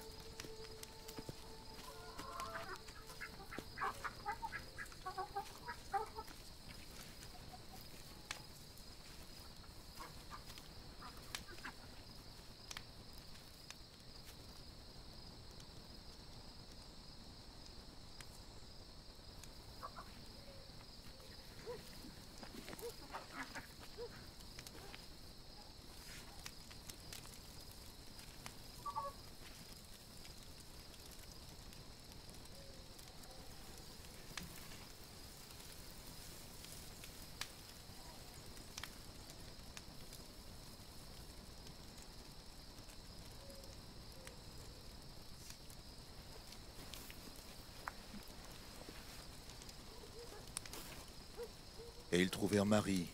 Et ils trouvèrent Marie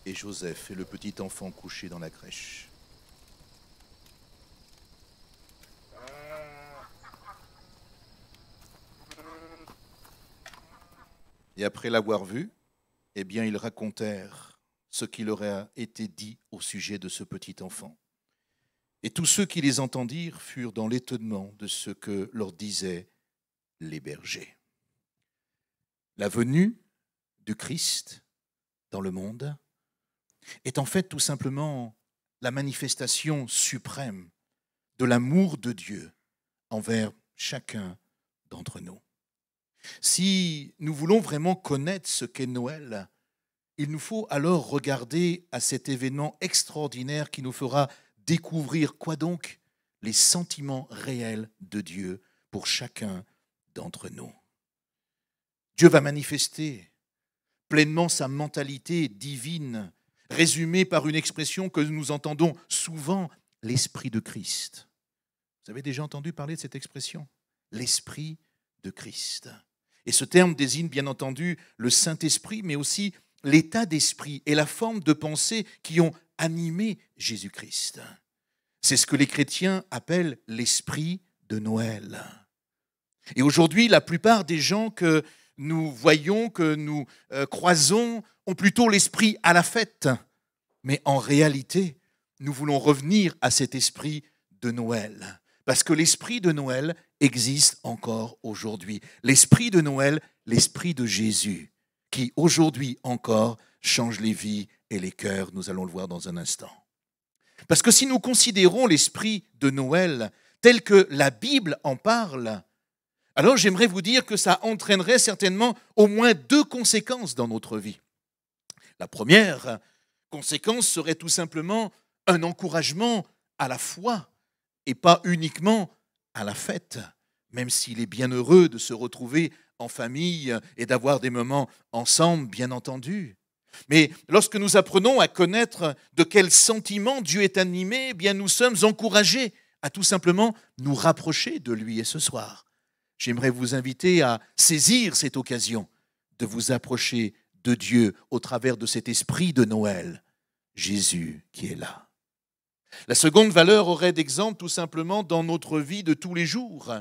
et Joseph et le petit enfant couché dans la crèche. Et après l'avoir vu, eh bien, ils racontèrent ce qui leur a été dit au sujet de ce petit enfant. Et tous ceux qui les entendirent furent dans l'étonnement de ce que leur disaient les bergers. La venue du Christ dans le monde est en fait tout simplement la manifestation suprême de l'amour de Dieu envers chacun d'entre nous. Si nous voulons vraiment connaître ce qu'est Noël, il nous faut alors regarder à cet événement extraordinaire qui nous fera découvrir quoi donc? Les sentiments réels de Dieu pour chacun d'entre nous. Dieu va manifester pleinement sa mentalité divine, résumée par une expression que nous entendons souvent, l'Esprit de Christ. Vous avez déjà entendu parler de cette expression? L'Esprit de Christ. Et ce terme désigne bien entendu le Saint-Esprit, mais aussi l'état d'esprit et la forme de pensée qui ont animé Jésus-Christ. C'est ce que les chrétiens appellent l'Esprit de Noël. Et aujourd'hui, la plupart des gens que nous voyons, que nous croisons, ont plutôt l'esprit à la fête. Mais en réalité, nous voulons revenir à cet esprit de Noël. Parce que l'esprit de Noël existe encore aujourd'hui. L'esprit de Noël, l'esprit de Jésus, qui aujourd'hui encore change les vies et les cœurs. Nous allons le voir dans un instant. Parce que si nous considérons l'esprit de Noël tel que la Bible en parle, alors j'aimerais vous dire que ça entraînerait certainement au moins 2 conséquences dans notre vie. La première conséquence serait tout simplement un encouragement à la foi et pas uniquement à la fête, même s'il est bien heureux de se retrouver en famille et d'avoir des moments ensemble, bien entendu. Mais lorsque nous apprenons à connaître de quels sentiments Dieu est animé, eh bien nous sommes encouragés à tout simplement nous rapprocher de lui. Et ce soir, j'aimerais vous inviter à saisir cette occasion de vous approcher de Dieu au travers de cet esprit de Noël, Jésus qui est là. La seconde valeur aurait d'exemple tout simplement dans notre vie de tous les jours.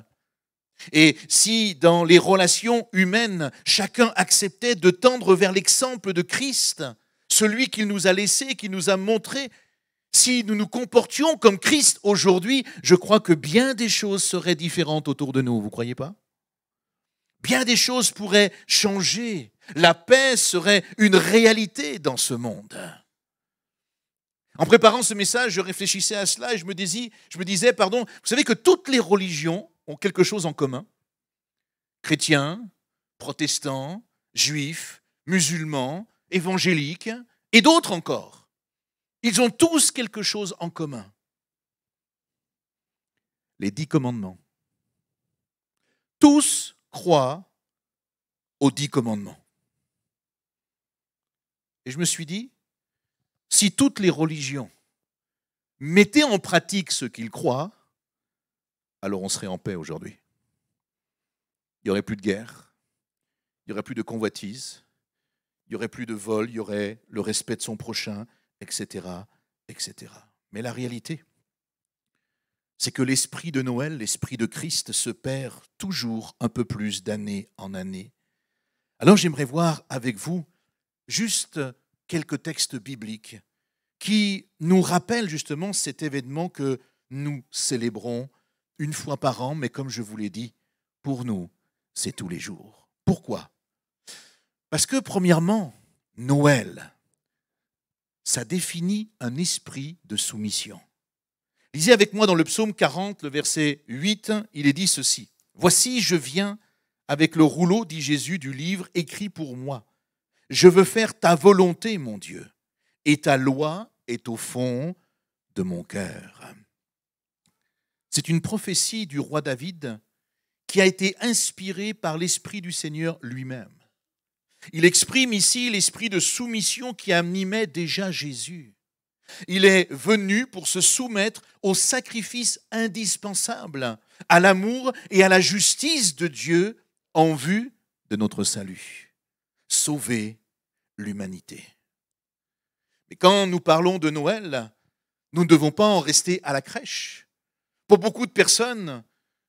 Et si dans les relations humaines, chacun acceptait de tendre vers l'exemple de Christ, celui qu'il nous a laissé, qu'il nous a montré, si nous nous comportions comme Christ aujourd'hui, je crois que bien des choses seraient différentes autour de nous, vous ne croyez pas? Bien des choses pourraient changer. La paix serait une réalité dans ce monde. En préparant ce message, je réfléchissais à cela et je me disais, vous savez que toutes les religions ont quelque chose en commun. Chrétiens, protestants, juifs, musulmans, évangéliques et d'autres encore. Ils ont tous quelque chose en commun. Les 10 commandements. Tous croient aux 10 commandements. Et je me suis dit, si toutes les religions mettaient en pratique ce qu'ils croient, alors on serait en paix aujourd'hui. Il n'y aurait plus de guerre, il n'y aurait plus de convoitise, il n'y aurait plus de vol, il y aurait le respect de son prochain, etc., etc. Mais la réalité, c'est que l'esprit de Noël, l'esprit de Christ se perd toujours un peu plus d'année en année. Alors j'aimerais voir avec vous juste quelques textes bibliques qui nous rappellent justement cet événement que nous célébrons une fois par an, mais comme je vous l'ai dit, pour nous, c'est tous les jours. Pourquoi ? Parce que premièrement, Noël, ça définit un esprit de soumission. Lisez avec moi dans le psaume 40, le verset 8, il est dit ceci. « Voici, je viens avec le rouleau, dit Jésus, du livre écrit pour moi. Je veux faire ta volonté, mon Dieu, et ta loi est au fond de mon cœur. » C'est une prophétie du roi David qui a été inspirée par l'Esprit du Seigneur lui-même. Il exprime ici l'esprit de soumission qui animait déjà Jésus. Il est venu pour se soumettre au sacrifice indispensable, à l'amour et à la justice de Dieu en vue de notre salut. Sauver l'humanité. Mais quand nous parlons de Noël, nous ne devons pas en rester à la crèche. Pour beaucoup de personnes,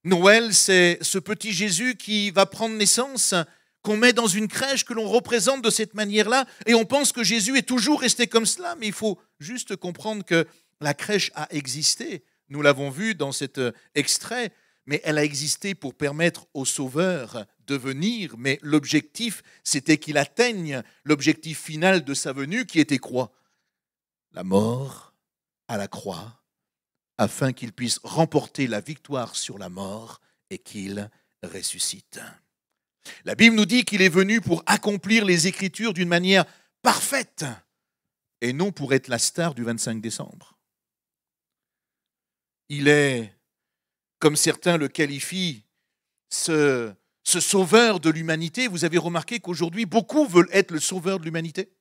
Noël, c'est ce petit Jésus qui va prendre naissance, qu'on met dans une crèche, que l'on représente de cette manière-là, et on pense que Jésus est toujours resté comme cela, mais il faut juste comprendre que la crèche a existé. Nous l'avons vu dans cet extrait, mais elle a existé pour permettre au Sauveur de venir, mais l'objectif, c'était qu'il atteigne l'objectif final de sa venue, qui était quoi ? La mort à la croix, afin qu'il puisse remporter la victoire sur la mort et qu'il ressuscite. La Bible nous dit qu'il est venu pour accomplir les Écritures d'une manière parfaite et non pour être la star du 25 décembre. Il est, comme certains le qualifient, ce sauveur de l'humanité. Vous avez remarqué qu'aujourd'hui, beaucoup veulent être le sauveur de l'humanité.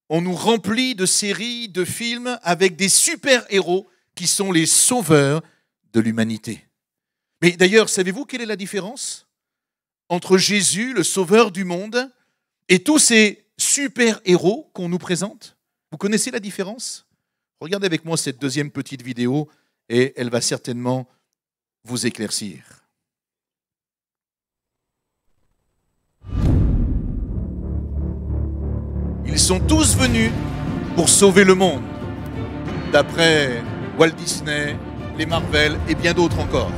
On nous remplit de séries, de films avec des super-héros qui sont les sauveurs de l'humanité. Mais d'ailleurs, savez-vous quelle est la différence entre Jésus, le sauveur du monde, et tous ces super-héros qu'on nous présente? Vous connaissez la différence? Regardez avec moi cette deuxième petite vidéo et elle va certainement vous éclaircir. Ils sont tous venus pour sauver le monde, d'après Walt Disney, les Marvel et bien d'autres encore.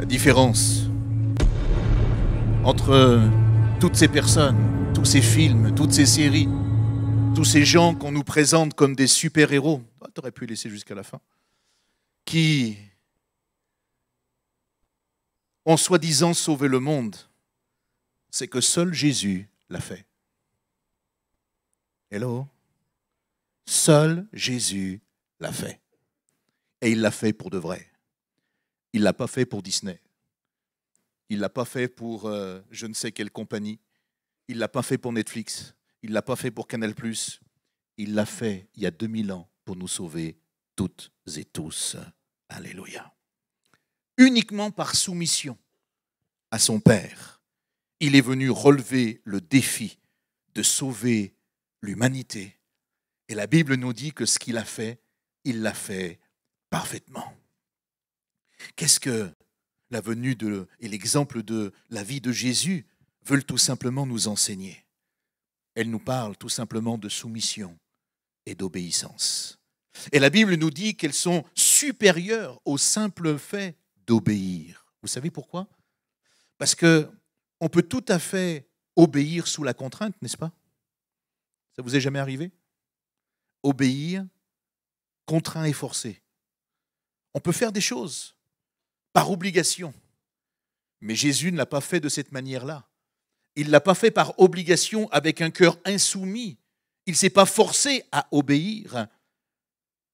Différence entre toutes ces personnes, tous ces films, toutes ces séries, tous ces gens qu'on nous présente comme des super-héros, tu aurais pu laisser jusqu'à la fin, qui ont soi-disant sauvé le monde, c'est que seul Jésus l'a fait. Hello? Seul Jésus l'a fait. Et il l'a fait pour de vrai. Il ne l'a pas fait pour Disney. Il ne l'a pas fait pour je ne sais quelle compagnie. Il ne l'a pas fait pour Netflix. Il ne l'a pas fait pour Canal+. Il l'a fait il y a 2000 ans pour nous sauver toutes et tous. Alléluia. Uniquement par soumission à son Père. Il est venu relever le défi de sauver l'humanité. Et la Bible nous dit que ce qu'il a fait, il l'a fait parfaitement. Qu'est-ce que la venue et l'exemple de la vie de Jésus veulent tout simplement nous enseigner? Elle nous parle tout simplement de soumission et d'obéissance. Et la Bible nous dit qu'elles sont supérieures au simple fait d'obéir. Vous savez pourquoi? Parce qu'on peut tout à fait obéir sous la contrainte, n'est-ce pas? Ça vous est jamais arrivé? Obéir, contraint et forcé. On peut faire des choses par obligation, mais Jésus ne l'a pas fait de cette manière-là. Il ne l'a pas fait par obligation avec un cœur insoumis. Il ne s'est pas forcé à obéir.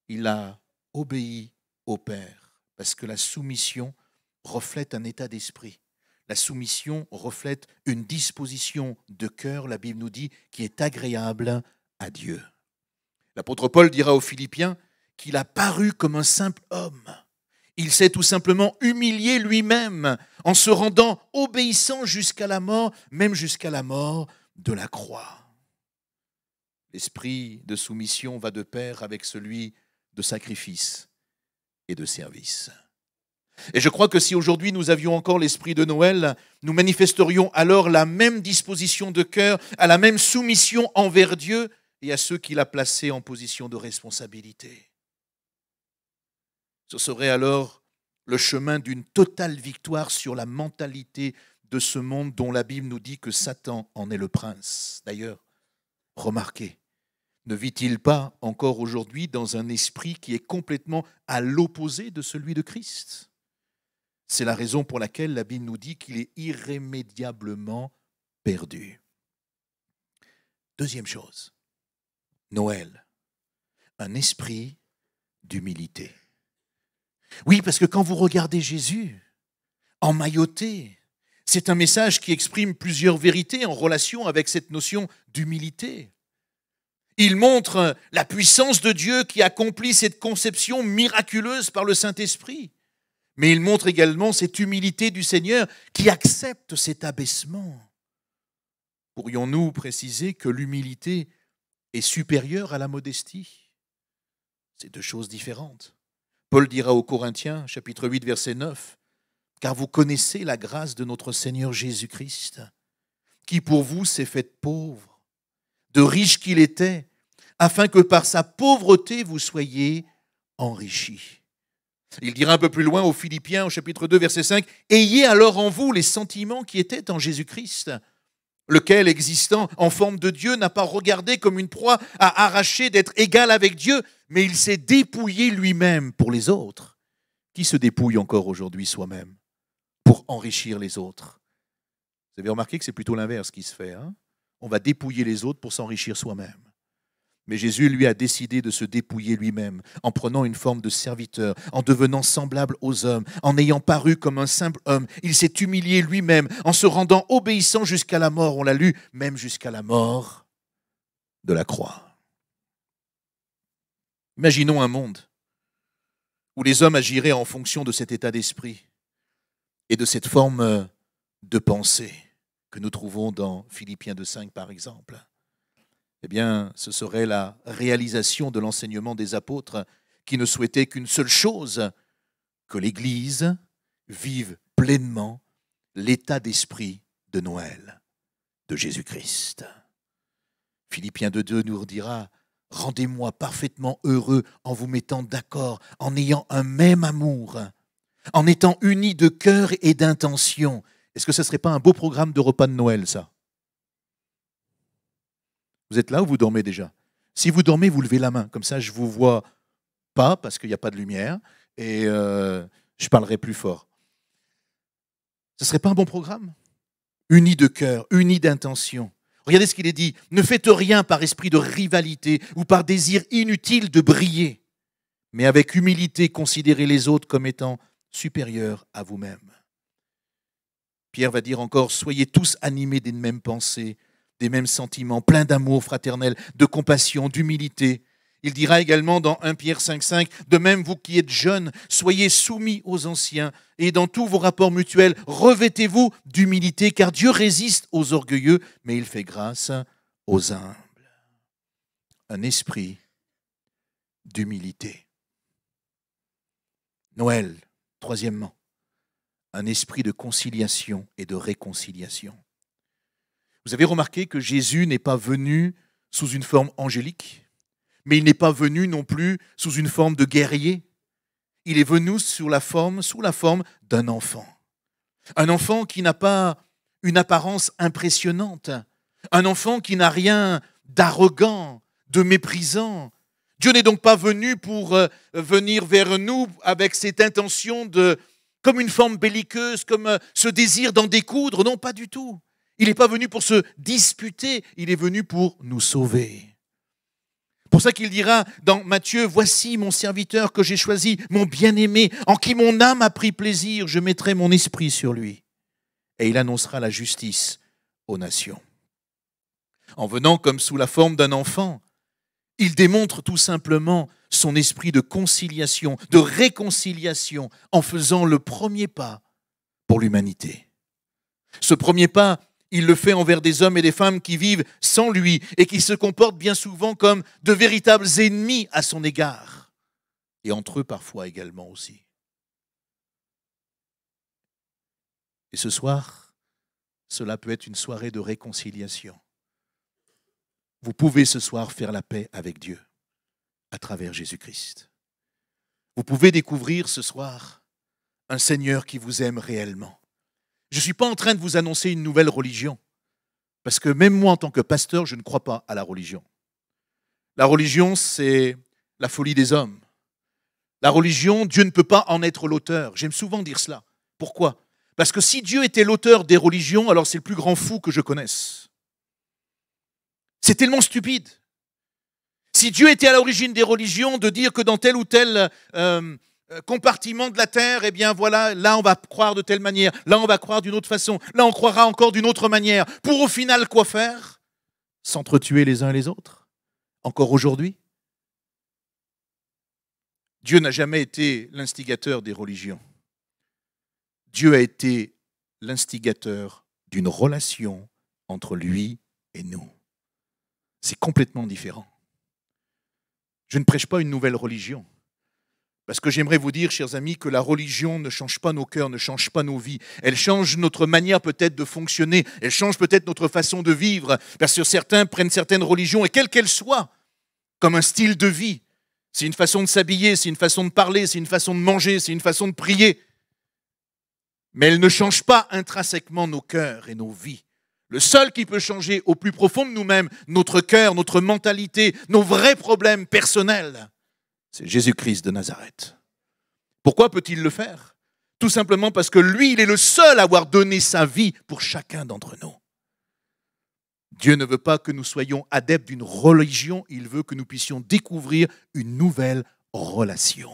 Il a obéi au Père, parce que la soumission reflète un état d'esprit. La soumission reflète une disposition de cœur, la Bible nous dit, qui est agréable à Dieu. L'apôtre Paul dira aux Philippiens qu'il a paru comme un simple homme. Il s'est tout simplement humilié lui-même en se rendant obéissant jusqu'à la mort, même jusqu'à la mort de la croix. L'esprit de soumission va de pair avec celui de sacrifice et de service. Et je crois que si aujourd'hui nous avions encore l'esprit de Noël, nous manifesterions alors la même disposition de cœur, à la même soumission envers Dieu et à ceux qu'il a placés en position de responsabilité. Ce serait alors le chemin d'une totale victoire sur la mentalité de ce monde dont la Bible nous dit que Satan en est le prince. D'ailleurs, remarquez, ne vit-il pas encore aujourd'hui dans un esprit qui est complètement à l'opposé de celui de Christ? C'est la raison pour laquelle la Bible nous dit qu'il est irrémédiablement perdu. Deuxième chose, Noël, un esprit d'humilité. Oui, parce que quand vous regardez Jésus, emmailloté, c'est un message qui exprime plusieurs vérités en relation avec cette notion d'humilité. Il montre la puissance de Dieu qui accomplit cette conception miraculeuse par le Saint-Esprit. Mais il montre également cette humilité du Seigneur qui accepte cet abaissement. Pourrions-nous préciser que l'humilité est supérieure à la modestie? C'est deux choses différentes. Paul dira aux Corinthiens, chapitre 8, verset 9, « Car vous connaissez la grâce de notre Seigneur Jésus-Christ, qui pour vous s'est fait pauvre, de riche qu'il était, afin que par sa pauvreté vous soyez enrichis. » Il dira un peu plus loin aux Philippiens, au chapitre 2, verset 5, « Ayez alors en vous les sentiments qui étaient en Jésus-Christ, lequel, existant en forme de Dieu, n'a pas regardé comme une proie à arracher d'être égal avec Dieu, mais il s'est dépouillé lui-même pour les autres. » Qui se dépouille encore aujourd'hui soi-même pour enrichir les autres? Vous avez remarqué que c'est plutôt l'inverse qui se fait, hein? On va dépouiller les autres pour s'enrichir soi-même. Mais Jésus, lui, a décidé de se dépouiller lui-même, en prenant une forme de serviteur, en devenant semblable aux hommes, en ayant paru comme un simple homme. Il s'est humilié lui-même, en se rendant obéissant jusqu'à la mort, on l'a lu, même jusqu'à la mort de la croix. Imaginons un monde où les hommes agiraient en fonction de cet état d'esprit et de cette forme de pensée que nous trouvons dans Philippiens 2,5 par exemple. Eh bien, ce serait la réalisation de l'enseignement des apôtres qui ne souhaitaient qu'une seule chose, que l'Église vive pleinement l'état d'esprit de Noël, de Jésus-Christ. Philippiens 2,2 nous dira « Rendez-moi parfaitement heureux en vous mettant d'accord, en ayant un même amour, en étant unis de cœur et d'intention. » Est-ce que ce ne serait pas un beau programme de repas de Noël, ça? Vous êtes là ou vous dormez déjà? Si vous dormez, vous levez la main. Comme ça, je ne vous vois pas parce qu'il n'y a pas de lumière et je parlerai plus fort. Ce ne serait pas un bon programme? Unis de cœur, unis d'intention. Regardez ce qu'il est dit. Ne faites rien par esprit de rivalité ou par désir inutile de briller, mais avec humilité, considérez les autres comme étant supérieurs à vous-même. Pierre va dire encore, soyez tous animés des mêmes pensées, des mêmes sentiments, pleins d'amour fraternel, de compassion, d'humilité. Il dira également dans 1 Pierre 5,5, « De même, vous qui êtes jeunes, soyez soumis aux anciens, et dans tous vos rapports mutuels, revêtez-vous d'humilité, car Dieu résiste aux orgueilleux, mais il fait grâce aux humbles. » Un esprit d'humilité. Noël, troisièmement, un esprit de conciliation et de réconciliation. Vous avez remarqué que Jésus n'est pas venu sous une forme angélique, mais il n'est pas venu non plus sous une forme de guerrier. Il est venu sous la forme d'un enfant. Un enfant qui n'a pas une apparence impressionnante. Un enfant qui n'a rien d'arrogant, de méprisant. Dieu n'est donc pas venu pour venir vers nous avec cette intention comme une forme belliqueuse, comme ce désir d'en découdre. Non, pas du tout. Il n'est pas venu pour se disputer, il est venu pour nous sauver. Pour ça qu'il dira dans Matthieu, « Voici mon serviteur que j'ai choisi, mon bien-aimé, en qui mon âme a pris plaisir, je mettrai mon esprit sur lui. » Et il annoncera la justice aux nations. En venant comme sous la forme d'un enfant, il démontre tout simplement son esprit de conciliation, de réconciliation, en faisant le premier pas pour l'humanité. Ce premier pas, il le fait envers des hommes et des femmes qui vivent sans lui et qui se comportent bien souvent comme de véritables ennemis à son égard. Et entre eux parfois également aussi. Et ce soir, cela peut être une soirée de réconciliation. Vous pouvez ce soir faire la paix avec Dieu à travers Jésus-Christ. Vous pouvez découvrir ce soir un Seigneur qui vous aime réellement. Je ne suis pas en train de vous annoncer une nouvelle religion, parce que même moi, en tant que pasteur, je ne crois pas à la religion. La religion, c'est la folie des hommes. La religion, Dieu ne peut pas en être l'auteur. J'aime souvent dire cela. Pourquoi ? Parce que si Dieu était l'auteur des religions, alors c'est le plus grand fou que je connaisse. C'est tellement stupide. Si Dieu était à l'origine des religions, de dire que dans tel ou tel compartiment de la terre, eh bien voilà, là on va croire de telle manière, là on va croire d'une autre façon, là on croira encore d'une autre manière. Pour au final quoi faire ? S'entretuer les uns les autres, encore aujourd'hui. Dieu n'a jamais été l'instigateur des religions. Dieu a été l'instigateur d'une relation entre lui et nous. C'est complètement différent. Je ne prêche pas une nouvelle religion. Parce que j'aimerais vous dire, chers amis, que la religion ne change pas nos cœurs, ne change pas nos vies. Elle change notre manière peut-être de fonctionner, elle change peut-être notre façon de vivre. Parce que certains prennent certaines religions, et quelles qu'elles soient, comme un style de vie. C'est une façon de s'habiller, c'est une façon de parler, c'est une façon de manger, c'est une façon de prier. Mais elles ne changent pas intrinsèquement nos cœurs et nos vies. Le seul qui peut changer au plus profond de nous-mêmes, notre cœur, notre mentalité, nos vrais problèmes personnels, c'est Jésus-Christ de Nazareth. Pourquoi peut-il le faire ? Tout simplement parce que lui, il est le seul à avoir donné sa vie pour chacun d'entre nous. Dieu ne veut pas que nous soyons adeptes d'une religion, il veut que nous puissions découvrir une nouvelle relation.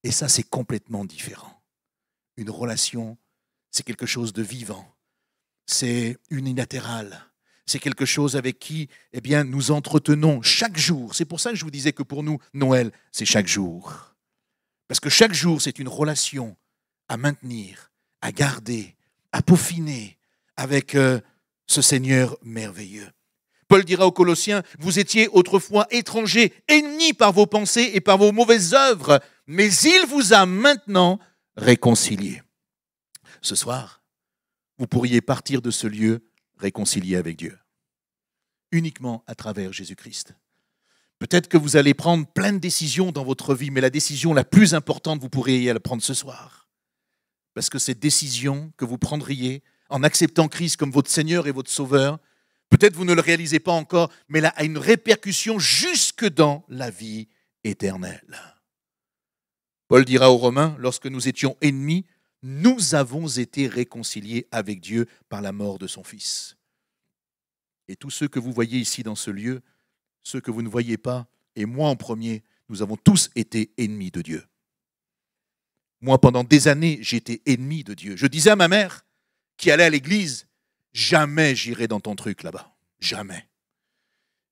Et ça, c'est complètement différent. Une relation, c'est quelque chose de vivant. C'est unilatéral. C'est quelque chose avec qui eh bien, nous entretenons chaque jour. C'est pour ça que je vous disais que pour nous, Noël, c'est chaque jour. Parce que chaque jour, c'est une relation à maintenir, à garder, à peaufiner avec ce Seigneur merveilleux. Paul dira aux Colossiens, « Vous étiez autrefois étrangers, ennemis par vos pensées et par vos mauvaises œuvres, mais il vous a maintenant réconciliés. » Ce soir, vous pourriez partir de ce lieu réconcilié avec Dieu, uniquement à travers Jésus-Christ. Peut-être que vous allez prendre plein de décisions dans votre vie, mais la décision la plus importante, vous pourriez la prendre ce soir. Parce que cette décision que vous prendriez en acceptant Christ comme votre Seigneur et votre Sauveur, peut-être vous ne le réalisez pas encore, mais elle a une répercussion jusque dans la vie éternelle. Paul dira aux Romains, lorsque nous étions ennemis, nous avons été réconciliés avec Dieu par la mort de son Fils. Et tous ceux que vous voyez ici dans ce lieu, ceux que vous ne voyez pas, et moi en premier, nous avons tous été ennemis de Dieu. Moi, pendant des années, j'étais ennemi de Dieu. Je disais à ma mère, qui allait à l'église, jamais j'irai dans ton truc là-bas. Jamais.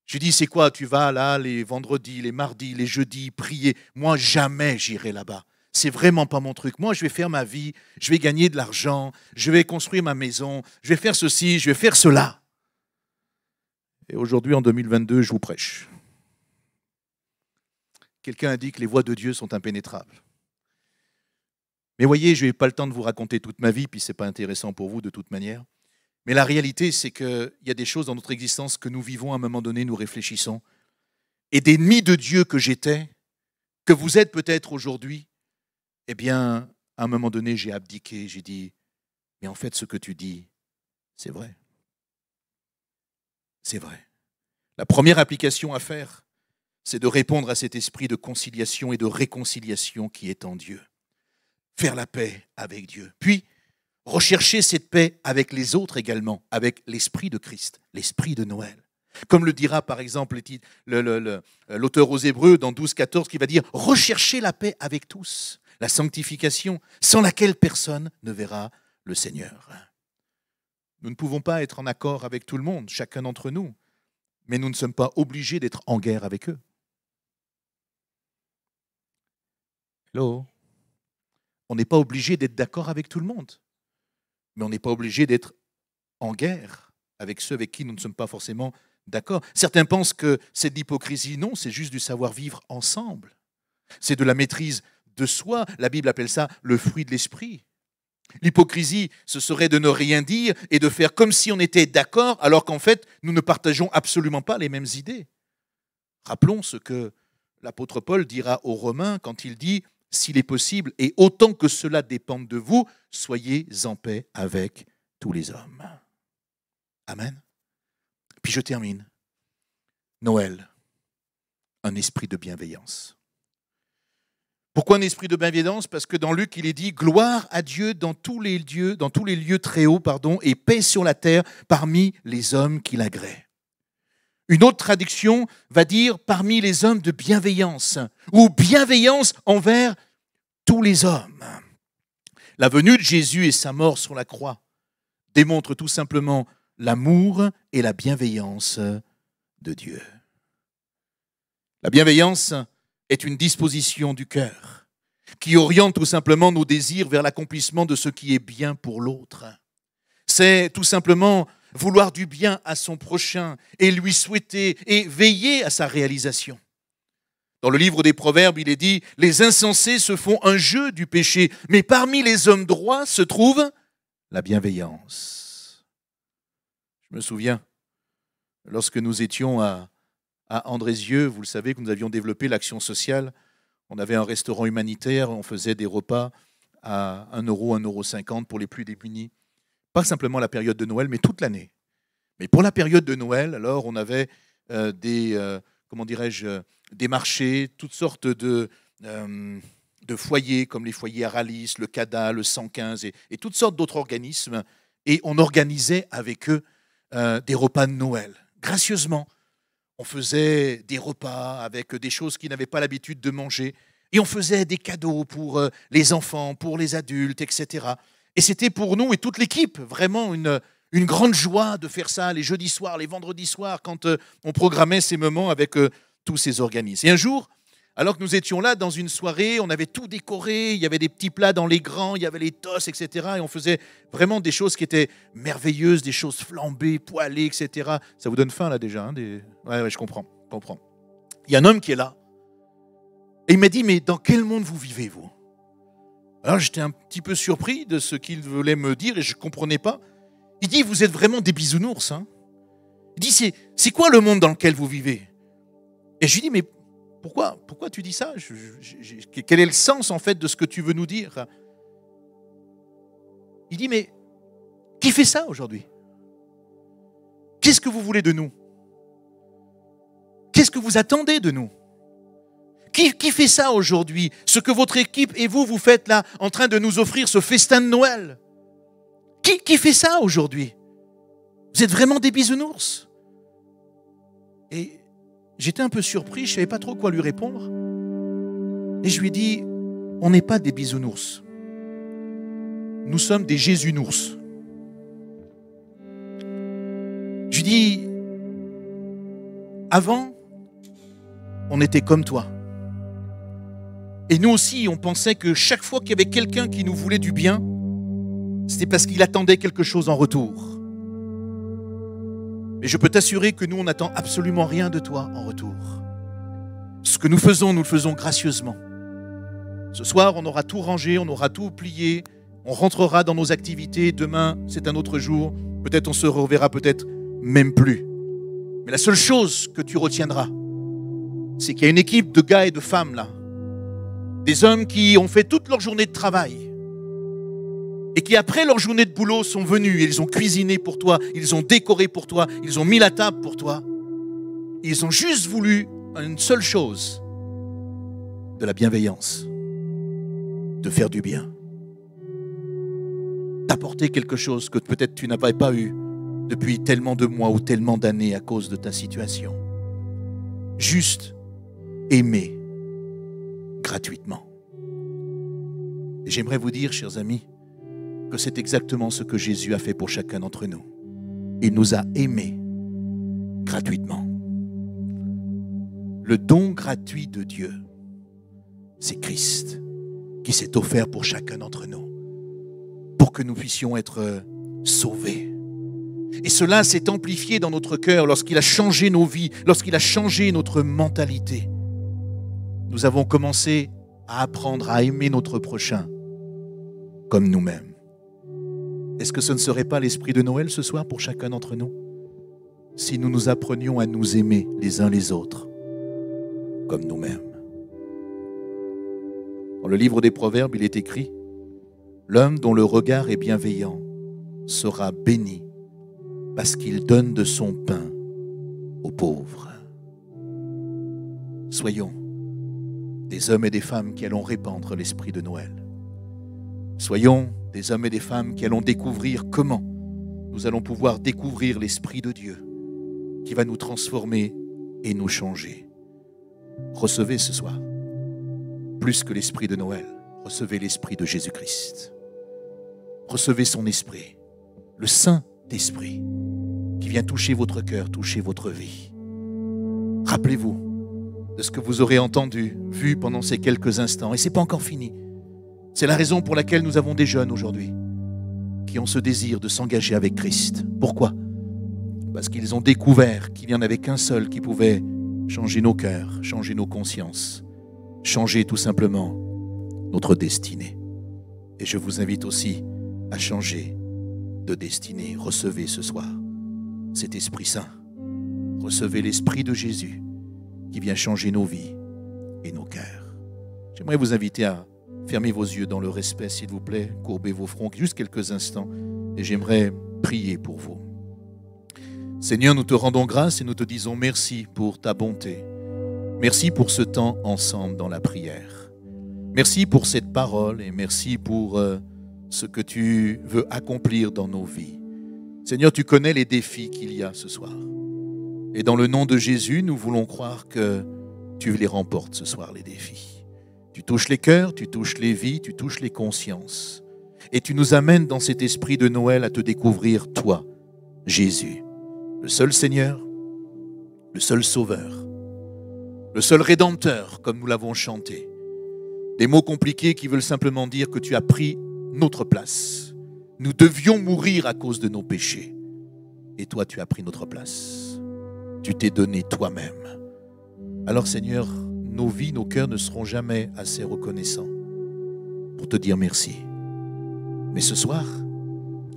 Je lui dis, c'est quoi, tu vas là les vendredis, les mardis, les jeudis, prier. Moi, jamais j'irai là-bas. C'est vraiment pas mon truc. Moi, je vais faire ma vie, je vais gagner de l'argent, je vais construire ma maison, je vais faire ceci, je vais faire cela. Et aujourd'hui, en 2022, je vous prêche. Quelqu'un a dit que les voies de Dieu sont impénétrables. Mais voyez, je n'ai pas le temps de vous raconter toute ma vie, puis ce n'est pas intéressant pour vous de toute manière. Mais la réalité, c'est qu'il y a des choses dans notre existence que nous vivons à un moment donné, nous réfléchissons. Et d'ennemi de Dieu que j'étais, que vous êtes peut-être aujourd'hui, eh bien, à un moment donné, j'ai abdiqué, j'ai dit, mais en fait, ce que tu dis, c'est vrai. C'est vrai. La première application à faire, c'est de répondre à cet esprit de conciliation et de réconciliation qui est en Dieu. Faire la paix avec Dieu. Puis, rechercher cette paix avec les autres également, avec l'esprit de Christ, l'esprit de Noël. Comme le dira par exemple l'auteur aux Hébreux dans 12-14 qui va dire « Recherchez la paix avec tous, la sanctification, sans laquelle personne ne verra le Seigneur. » Nous ne pouvons pas être en accord avec tout le monde, chacun d'entre nous, mais nous ne sommes pas obligés d'être en guerre avec eux. Hello ? On n'est pas obligé d'être d'accord avec tout le monde. Mais on n'est pas obligé d'être en guerre avec ceux avec qui nous ne sommes pas forcément d'accord. Certains pensent que c'est de l'hypocrisie. Non, c'est juste du savoir-vivre ensemble. C'est de la maîtrise de soi. La Bible appelle ça le fruit de l'esprit. L'hypocrisie, ce serait de ne rien dire et de faire comme si on était d'accord, alors qu'en fait, nous ne partageons absolument pas les mêmes idées. Rappelons ce que l'apôtre Paul dira aux Romains quand il dit « S'il est possible, et autant que cela dépende de vous, soyez en paix avec tous les hommes. » Amen. Puis je termine. Noël, un esprit de bienveillance. Pourquoi un esprit de bienveillance? Parce que dans Luc, il est dit « Gloire à Dieu dans tous les lieux très hauts, et paix sur la terre parmi les hommes qui l'agréent. » Une autre traduction va dire « parmi les hommes de bienveillance » ou « bienveillance envers tous les hommes ». La venue de Jésus et sa mort sur la croix démontrent tout simplement l'amour et la bienveillance de Dieu. La bienveillance est une disposition du cœur qui oriente tout simplement nos désirs vers l'accomplissement de ce qui est bien pour l'autre. C'est tout simplement vouloir du bien à son prochain et lui souhaiter et veiller à sa réalisation. Dans le livre des Proverbes, il est dit « Les insensés se font un jeu du péché, mais parmi les hommes droits se trouve la bienveillance. » Je me souviens, lorsque nous étions à Andrézieux, vous le savez, que nous avions développé l'action sociale, on avait un restaurant humanitaire, on faisait des repas à 1 euro, 1,50 € pour les plus démunis. Pas simplement la période de Noël, mais toute l'année. Mais pour la période de Noël, alors on avait des marchés, toutes sortes de foyers, comme les foyers Aralis, le CADA, le 115 et toutes sortes d'autres organismes. Et on organisait avec eux des repas de Noël. Gracieusement, on faisait des repas avec des choses qu'ils n'avaient pas l'habitude de manger. Et on faisait des cadeaux pour les enfants, pour les adultes, etc. Et c'était pour nous et toute l'équipe vraiment une grande joie de faire ça les jeudis soirs, les vendredis soirs, quand on programmait ces moments avec tous ces organismes. Et un jour, alors que nous étions là dans une soirée, on avait tout décoré, il y avait des petits plats dans les grands, il y avait les tosses, etc. Et on faisait vraiment des choses qui étaient merveilleuses, des choses flambées, poêlées, etc. Ça vous donne faim là déjà, hein, Ouais, je comprends. Il y a un homme qui est là. Et il m'a dit, mais dans quel monde vous vivez, vous? Alors j'étais un petit peu surpris de ce qu'il voulait me dire et je ne comprenais pas. Il dit, vous êtes vraiment des bisounours. Hein? Il dit, c'est quoi le monde dans lequel vous vivez? Et je lui dis, mais pourquoi tu dis ça? Quel est le sens en fait de ce que tu veux nous dire? Il dit, mais qui fait ça aujourd'hui? Qu'est-ce que vous voulez de nous? Qu'est-ce que vous attendez de nous? Qui fait ça aujourd'hui? Ce que votre équipe et vous faites là, en train de nous offrir ce festin de Noël. Qui fait ça aujourd'hui? Vous êtes vraiment des bisounours? Et j'étais un peu surpris, je ne savais pas trop quoi lui répondre. Et je lui ai dit, on n'est pas des bisounours. Nous sommes des Jésus-nours. Je lui dis, Avant, on était comme toi. Et nous aussi, on pensait que chaque fois qu'il y avait quelqu'un qui nous voulait du bien, c'était parce qu'il attendait quelque chose en retour. Mais je peux t'assurer que nous, on n'attend absolument rien de toi en retour. Ce que nous le faisons gracieusement. Ce soir, on aura tout rangé, on aura tout plié, on rentrera dans nos activités. Demain, c'est un autre jour. Peut-être on se reverra, peut-être même plus. Mais la seule chose que tu retiendras, c'est qu'il y a une équipe de gars et de femmes là, des hommes qui ont fait toute leur journée de travail et qui après leur journée de boulot sont venus et ils ont cuisiné pour toi, ils ont décoré pour toi, ils ont mis la table pour toi. Ils ont juste voulu une seule chose, de la bienveillance, de faire du bien, t'apporter quelque chose que peut-être tu n'avais pas eu depuis tellement de mois ou tellement d'années à cause de ta situation. Juste aimer gratuitement. Et j'aimerais vous dire, chers amis, que c'est exactement ce que Jésus a fait pour chacun d'entre nous. Il nous a aimés gratuitement. Le don gratuit de Dieu, c'est Christ qui s'est offert pour chacun d'entre nous, pour que nous puissions être sauvés. Et cela s'est amplifié dans notre cœur lorsqu'il a changé nos vies, lorsqu'il a changé notre mentalité. Nous avons commencé à apprendre à aimer notre prochain comme nous-mêmes. Est-ce que ce ne serait pas l'esprit de Noël ce soir pour chacun d'entre nous? Si nous nous apprenions à nous aimer les uns les autres comme nous-mêmes. Dans le livre des Proverbes, il est écrit « L'homme dont le regard est bienveillant sera béni parce qu'il donne de son pain aux pauvres. » Soyons des hommes et des femmes qui allons répandre l'esprit de Noël. Soyons des hommes et des femmes qui allons découvrir comment nous allons pouvoir découvrir l'esprit de Dieu qui va nous transformer et nous changer. Recevez ce soir, plus que l'esprit de Noël, recevez l'esprit de Jésus-Christ. Recevez son esprit, le Saint-Esprit, qui vient toucher votre cœur, toucher votre vie. Rappelez-vous de ce que vous aurez entendu, vu pendant ces quelques instants. Et ce n'est pas encore fini. C'est la raison pour laquelle nous avons des jeunes aujourd'hui qui ont ce désir de s'engager avec Christ. Pourquoi? Parce qu'ils ont découvert qu'il n'y en avait qu'un seul qui pouvait changer nos cœurs, changer nos consciences, changer tout simplement notre destinée. Et je vous invite aussi à changer de destinée. Recevez ce soir cet Esprit Saint. Recevez l'Esprit de Jésus qui vient changer nos vies et nos cœurs. J'aimerais vous inviter à fermer vos yeux dans le respect, s'il vous plaît. Courbez vos fronts juste quelques instants et j'aimerais prier pour vous. Seigneur, nous te rendons grâce et nous te disons merci pour ta bonté. Merci pour ce temps ensemble dans la prière. Merci pour cette parole et merci pour ce que tu veux accomplir dans nos vies. Seigneur, tu connais les défis qu'il y a ce soir. Et dans le nom de Jésus, nous voulons croire que tu les remportes ce soir, les défis. Tu touches les cœurs, tu touches les vies, tu touches les consciences. Et tu nous amènes dans cet esprit de Noël à te découvrir, toi, Jésus, le seul Seigneur, le seul Sauveur, le seul Rédempteur, comme nous l'avons chanté. Des mots compliqués qui veulent simplement dire que tu as pris notre place. Nous devions mourir à cause de nos péchés. Et toi, tu as pris notre place. Tu t'es donné toi-même. Alors, Seigneur, nos vies, nos cœurs ne seront jamais assez reconnaissants pour te dire merci. Mais ce soir,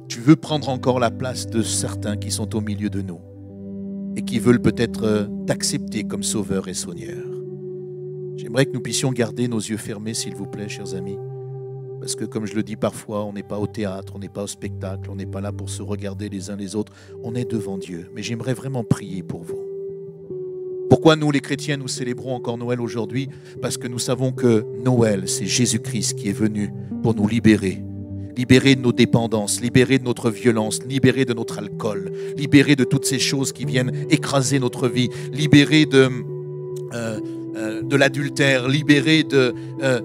tu veux prendre encore la place de certains qui sont au milieu de nous et qui veulent peut-être t'accepter comme Sauveur et Seigneur. J'aimerais que nous puissions garder nos yeux fermés, s'il vous plaît, chers amis. Parce que, comme je le dis parfois, on n'est pas au théâtre, on n'est pas au spectacle, on n'est pas là pour se regarder les uns les autres. On est devant Dieu. Mais j'aimerais vraiment prier pour vous. Pourquoi nous, les chrétiens, nous célébrons encore Noël aujourd'hui? Parce que nous savons que Noël, c'est Jésus-Christ qui est venu pour nous libérer. Libérer de nos dépendances, libérer de notre violence, libérer de notre alcool, libérer de toutes ces choses qui viennent écraser notre vie, libérer de l'adultère, libérer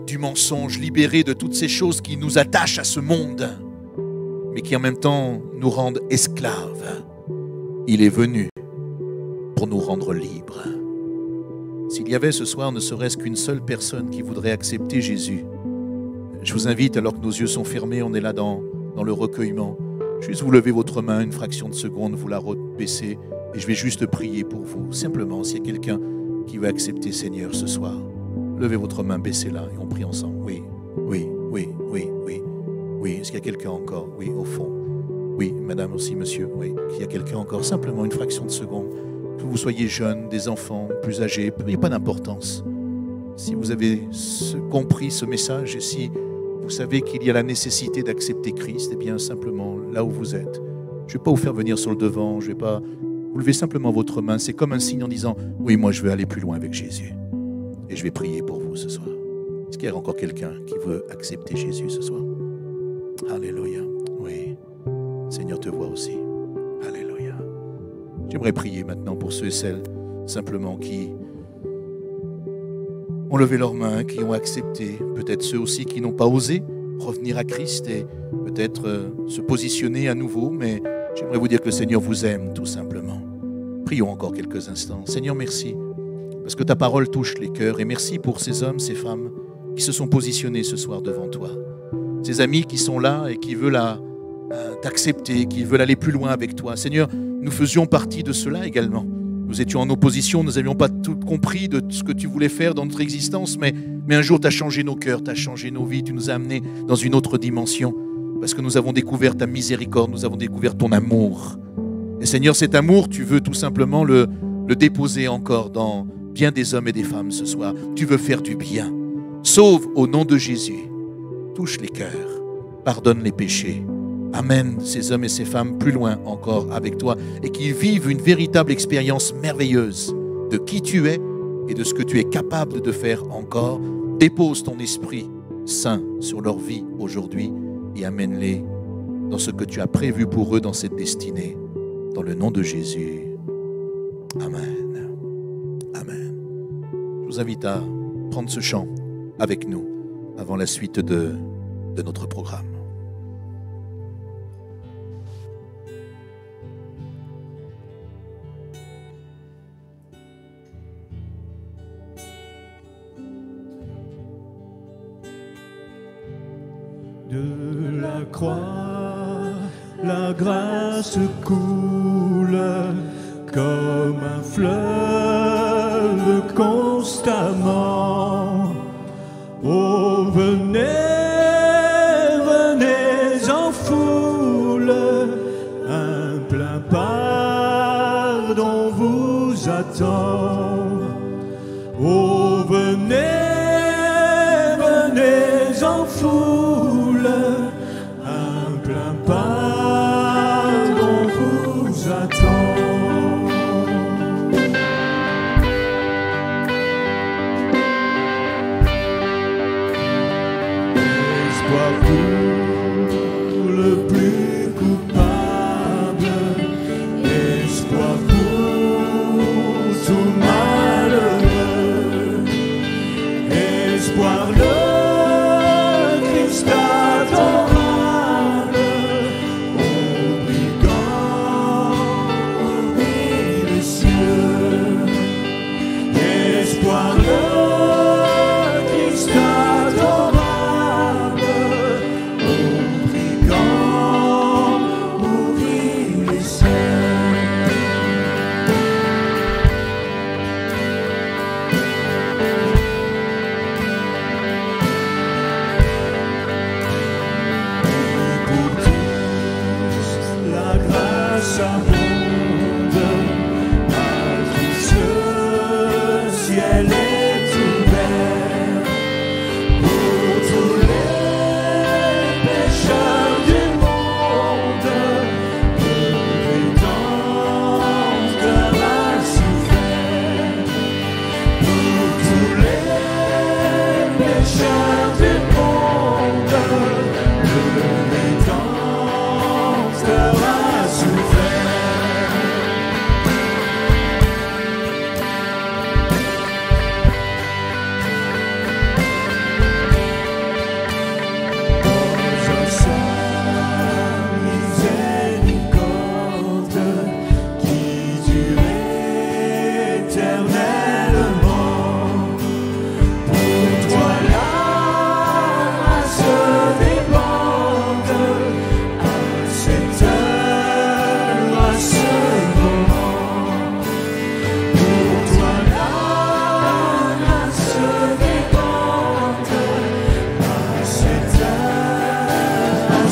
du mensonge, libérer de toutes ces choses qui nous attachent à ce monde, mais qui en même temps nous rendent esclaves. Il est venu pour nous rendre libres. S'il y avait ce soir ne serait-ce qu'une seule personne qui voudrait accepter Jésus, je vous invite, alors que nos yeux sont fermés, on est là dans le recueillement, juste vous levez votre main une fraction de seconde, vous la rebaissez, et je vais juste prier pour vous. Simplement, s'il y a quelqu'un qui veut accepter Seigneur ce soir, levez votre main, baissez-la, et on prie ensemble. Oui, oui, oui, oui, oui, oui. Est-ce qu'il y a quelqu'un encore? Oui, au fond. Oui, madame aussi, monsieur. Oui, il y a quelqu'un encore? Simplement une fraction de seconde. Que vous soyez jeune, des enfants, plus âgés, il n'y a pas d'importance. Si vous avez compris ce message et si vous savez qu'il y a la nécessité d'accepter Christ, eh bien simplement là où vous êtes. Je ne vais pas vous faire venir sur le devant, je ne vais pas... Vous levez simplement votre main, c'est comme un signe en disant « Oui, moi je veux aller plus loin avec Jésus. » Et je vais prier pour vous ce soir. Est-ce qu'il y a encore quelqu'un qui veut accepter Jésus ce soir? Alléluia. Oui. Seigneur te voit aussi. Alléluia. J'aimerais prier maintenant pour ceux et celles simplement qui ont levé leurs mains, qui ont accepté, peut-être ceux aussi qui n'ont pas osé revenir à Christ et peut-être se positionner à nouveau, mais j'aimerais vous dire que le Seigneur vous aime tout simplement. Prions encore quelques instants. Seigneur, merci, parce que ta parole touche les cœurs, et merci pour ces hommes, ces femmes qui se sont positionnés ce soir devant toi. Ces amis qui sont là et qui veulent t'accepter, qui veulent aller plus loin avec toi. Seigneur, nous faisions partie de cela également. Nous étions en opposition, nous n'avions pas tout compris de ce que tu voulais faire dans notre existence, mais un jour tu as changé nos cœurs, tu as changé nos vies, tu nous as amenés dans une autre dimension, parce que nous avons découvert ta miséricorde, nous avons découvert ton amour. Et Seigneur, cet amour, tu veux tout simplement le déposer encore dans bien des hommes et des femmes ce soir. Tu veux faire du bien. Sauve au nom de Jésus. Touche les cœurs, pardonne les péchés. Amène ces hommes et ces femmes plus loin encore avec toi et qu'ils vivent une véritable expérience merveilleuse de qui tu es et de ce que tu es capable de faire encore. Dépose ton Esprit Saint sur leur vie aujourd'hui et amène-les dans ce que tu as prévu pour eux dans cette destinée. Dans le nom de Jésus. Amen. Amen. Je vous invite à prendre ce chant avec nous avant la suite de notre programme. De la croix, la grâce coule comme un fleuve constamment. Oh, venez, venez en foule, un plein pardon vous attend. Oh, venez, venez en foule, un plein pardon vous attend. Espoir pour le plus coupable, espoir pour tout malheureux, espoir le Christ adorable, obligeant ouvrir les cieux, espoir le Christ adorable, obligeant ouvrir les cieux. Pour tous, la grâce abonde, à tous ce ciel est ouvert. Pour tous les pécheurs du monde, le Rédempteur a souffert. Pour tous les pécheurs du monde, le Rédempteur a souffert.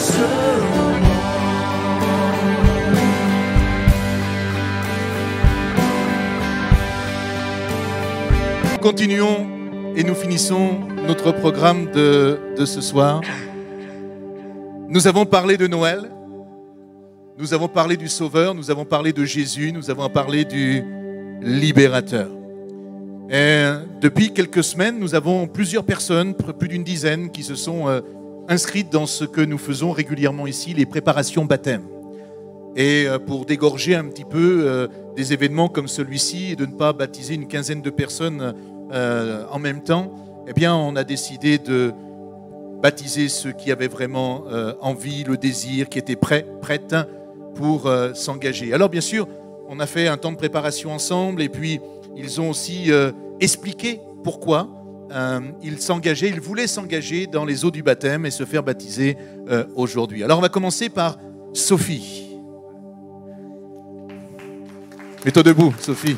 ce Continuons et nous finissons notre programme de ce soir. Nous avons parlé de Noël, nous avons parlé du Sauveur, nous avons parlé de Jésus, nous avons parlé du Libérateur. Et depuis quelques semaines, nous avons plusieurs personnes, plus d'une dizaine, qui se sont inscrites dans ce que nous faisons régulièrement ici, les préparations baptême. Et pour dégorger un petit peu des événements comme celui-ci et de ne pas baptiser une quinzaine de personnes en même temps, eh bien, on a décidé de baptiser ceux qui avaient vraiment envie, le désir, qui étaient prêtes pour s'engager. Alors, bien sûr, on a fait un temps de préparation ensemble et puis ils ont aussi expliqué pourquoi ils s'engageaient, ils voulaient s'engager dans les eaux du baptême et se faire baptiser aujourd'hui. Alors, on va commencer par Sophie. Mets-toi debout, Sophie,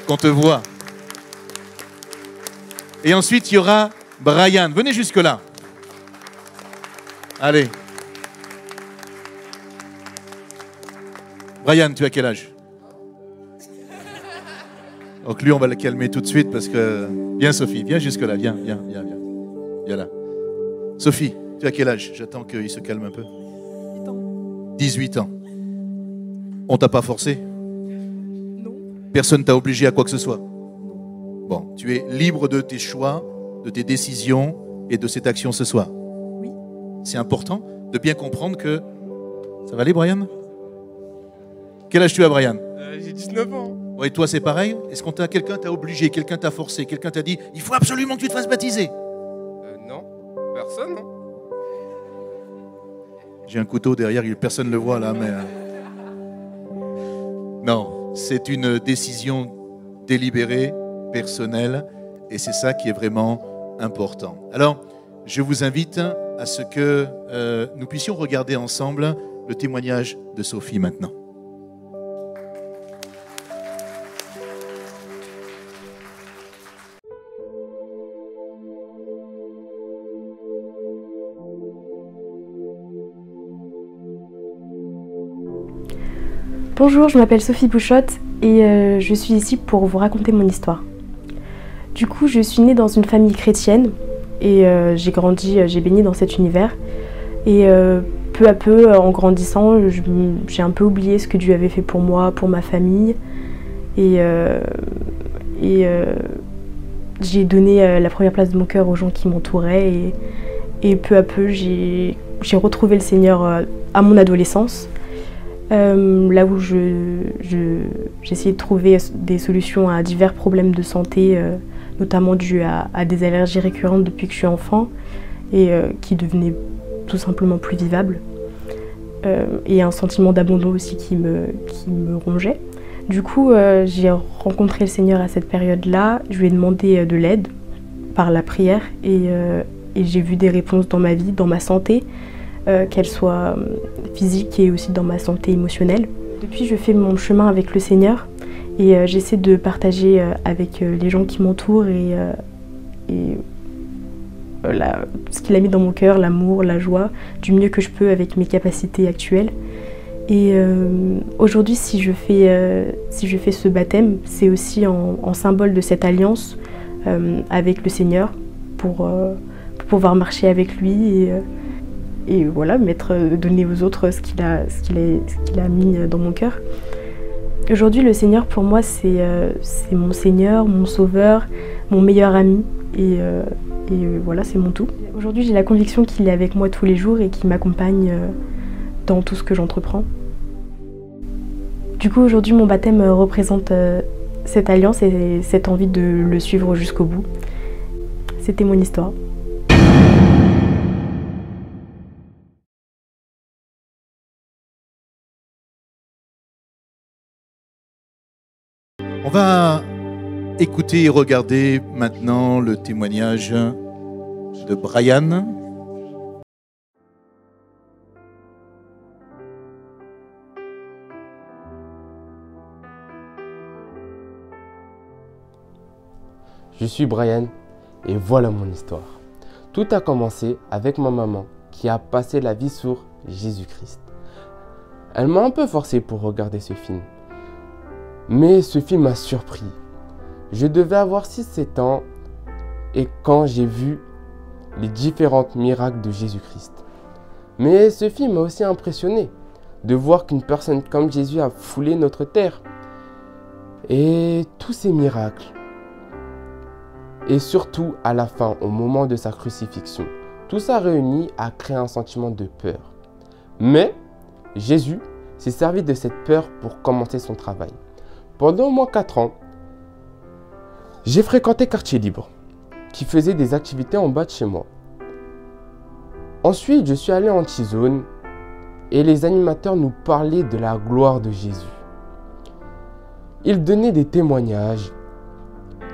qu'on te voit. Et ensuite, il y aura Brian. Venez jusque-là. Allez. Brian, tu as quel âge? Donc lui, on va le calmer tout de suite parce que... Viens, Sophie, viens jusque-là. Viens. Viens là. Sophie, tu as quel âge? J'attends qu'il se calme un peu. 18 ans. 18 ans. On t'a pas forcé? Personne t'a obligé à quoi que ce soit? Bon, tu es libre de tes choix, de tes décisions et de cette action ce soir. Oui. C'est important de bien comprendre que... Ça va aller, Brian? Quel âge tu as, Brian? J'ai 19 ans. Ouais, et toi, c'est pareil? Est-ce qu'on quelqu'un t'a obligé, quelqu'un t'a forcé, quelqu'un t'a dit « Il faut absolument que tu te fasses baptiser » Non, personne, non. J'ai un couteau derrière, personne ne le voit là, mais... Non, c'est une décision délibérée, personnelle, et c'est ça qui est vraiment important. Alors, je vous invite à ce que nous puissions regarder ensemble le témoignage de Sophie maintenant. Bonjour, je m'appelle Sophie Bouchotte et je suis ici pour vous raconter mon histoire. Du coup, je suis née dans une famille chrétienne et j'ai grandi, j'ai baigné dans cet univers. Et peu à peu, en grandissant, j'ai un peu oublié ce que Dieu avait fait pour moi, pour ma famille. Et j'ai donné la première place de mon cœur aux gens qui m'entouraient. Et peu à peu, j'ai retrouvé le Seigneur à mon adolescence. Là où j'essayais de trouver des solutions à divers problèmes de santé, notamment dus à des allergies récurrentes depuis que je suis enfant et qui devenaient tout simplement plus vivables. Et un sentiment d'abandon aussi qui me rongeait. Du coup, j'ai rencontré le Seigneur à cette période-là. Je lui ai demandé de l'aide par la prière et j'ai vu des réponses dans ma vie, dans ma santé, qu'elle soit physique et aussi dans ma santé émotionnelle. Depuis, je fais mon chemin avec le Seigneur et j'essaie de partager avec les gens qui m'entourent ce qu'il a mis dans mon cœur, l'amour, la joie, du mieux que je peux avec mes capacités actuelles. Et aujourd'hui, si je fais ce baptême, c'est aussi en symbole de cette alliance avec le Seigneur pour pouvoir marcher avec lui et voilà, donner aux autres ce qu'il a mis dans mon cœur. Aujourd'hui, le Seigneur, pour moi, c'est mon Seigneur, mon Sauveur, mon meilleur ami, et voilà, c'est mon tout. Aujourd'hui, j'ai la conviction qu'il est avec moi tous les jours et qu'il m'accompagne dans tout ce que j'entreprends. Du coup, aujourd'hui, mon baptême représente cette alliance et cette envie de le suivre jusqu'au bout. C'était mon histoire. On va écouter et regarder maintenant le témoignage de Brian. Je suis Brian et voilà mon histoire. Tout a commencé avec ma maman qui a passé la vie sur Jésus-Christ. Elle m'a un peu forcé pour regarder ce film. Mais ce film m'a surpris. Je devais avoir 6-7 ans et quand j'ai vu les différents miracles de Jésus-Christ. Mais ce film m'a aussi impressionné de voir qu'une personne comme Jésus a foulé notre terre. Et tous ces miracles. Et surtout à la fin, au moment de sa crucifixion. Tout ça réuni a créé un sentiment de peur. Mais Jésus s'est servi de cette peur pour commencer son travail. Pendant au moins 4 ans, j'ai fréquenté Quartier Libre, qui faisait des activités en bas de chez moi. Ensuite, je suis allé en Anti-Zone et les animateurs nous parlaient de la gloire de Jésus. Ils donnaient des témoignages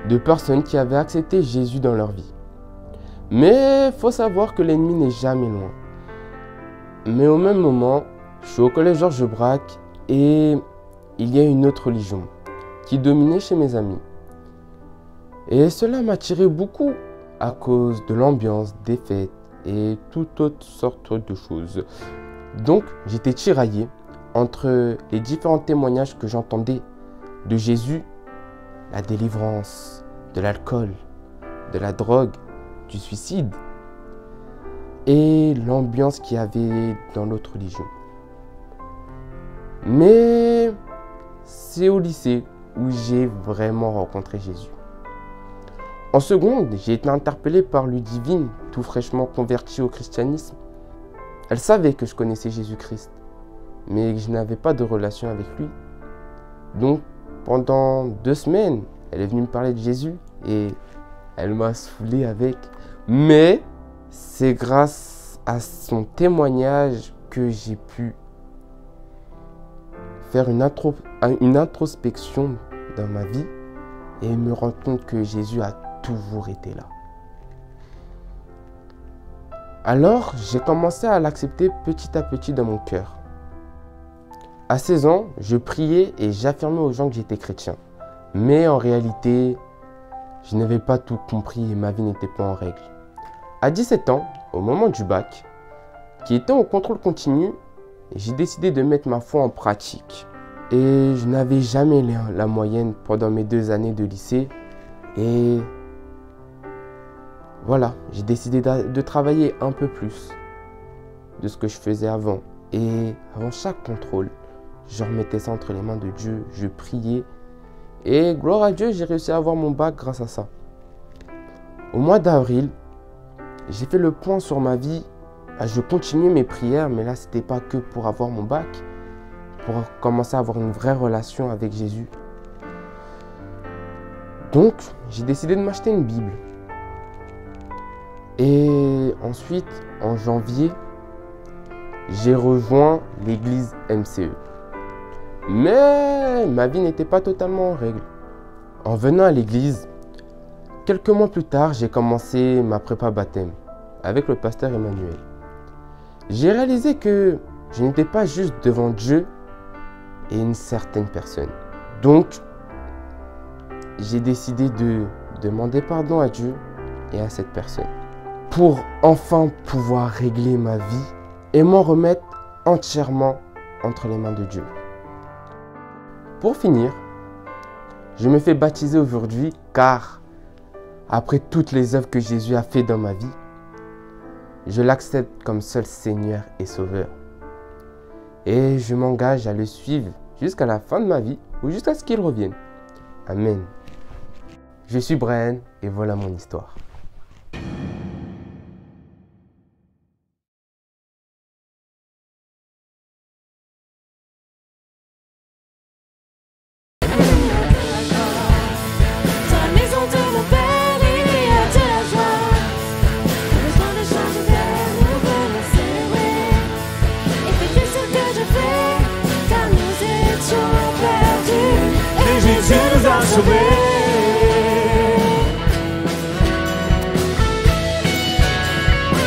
de personnes qui avaient accepté Jésus dans leur vie. Mais il faut savoir que l'ennemi n'est jamais loin. Mais au même moment, je suis au collège Georges Braque et il y a une autre religion qui dominait chez mes amis. Et cela m'attirait beaucoup à cause de l'ambiance, des fêtes et toutes autres sortes de choses. Donc j'étais tiraillé entre les différents témoignages que j'entendais de Jésus, la délivrance, de l'alcool, de la drogue, du suicide et l'ambiance qu'il y avait dans l'autre religion. Mais c'est au lycée où j'ai vraiment rencontré Jésus. En seconde, j'ai été interpellé par Ludivine, tout fraîchement convertie au christianisme. Elle savait que je connaissais Jésus-Christ, mais que je n'avais pas de relation avec lui. Donc, pendant 2 semaines, elle est venue me parler de Jésus et elle m'a saoulé avec. Mais c'est grâce à son témoignage que j'ai pu faire une introspection dans ma vie et me rendre compte que Jésus a toujours été là. Alors, j'ai commencé à l'accepter petit à petit dans mon cœur. À 16 ans, je priais et j'affirmais aux gens que j'étais chrétien. Mais en réalité, je n'avais pas tout compris et ma vie n'était pas en règle. À 17 ans, au moment du bac, qui était en contrôle continu, j'ai décidé de mettre ma foi en pratique. Et je n'avais jamais la moyenne pendant mes 2 années de lycée. Et voilà, j'ai décidé de travailler un peu plus de ce que je faisais avant. Et avant chaque contrôle, je remettais ça entre les mains de Dieu, je priais. Et gloire à Dieu, j'ai réussi à avoir mon bac grâce à ça. Au mois d'avril, j'ai fait le point sur ma vie. Je continuais mes prières, mais là, c'était pas que pour avoir mon bac, pour commencer à avoir une vraie relation avec Jésus. Donc, j'ai décidé de m'acheter une Bible. Et ensuite, en janvier, j'ai rejoint l'église MCE. Mais ma vie n'était pas totalement en règle. En venant à l'église, quelques mois plus tard, j'ai commencé ma prépa baptême avec le pasteur Emmanuel. J'ai réalisé que je n'étais pas juste devant Dieu et une certaine personne. Donc, j'ai décidé de demander pardon à Dieu et à cette personne pour enfin pouvoir régler ma vie et m'en remettre entièrement entre les mains de Dieu. Pour finir, je me fais baptiser aujourd'hui car après toutes les œuvres que Jésus a fait dans ma vie, je l'accepte comme seul Seigneur et Sauveur. Et je m'engage à le suivre jusqu'à la fin de ma vie ou jusqu'à ce qu'il revienne. Amen. Je suis Brian et voilà mon histoire.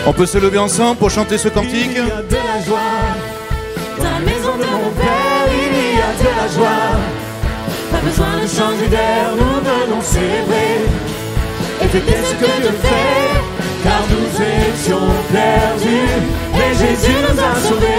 On peut se lever ensemble pour chanter ce cantique. Il y a de la joie. Dans la maison de mon Père, il y a de la joie. Pas besoin de changer d'air, nous venons célébrer et fêter ce que Dieu fait, car nous étions perdus et Jésus nous a sauvés.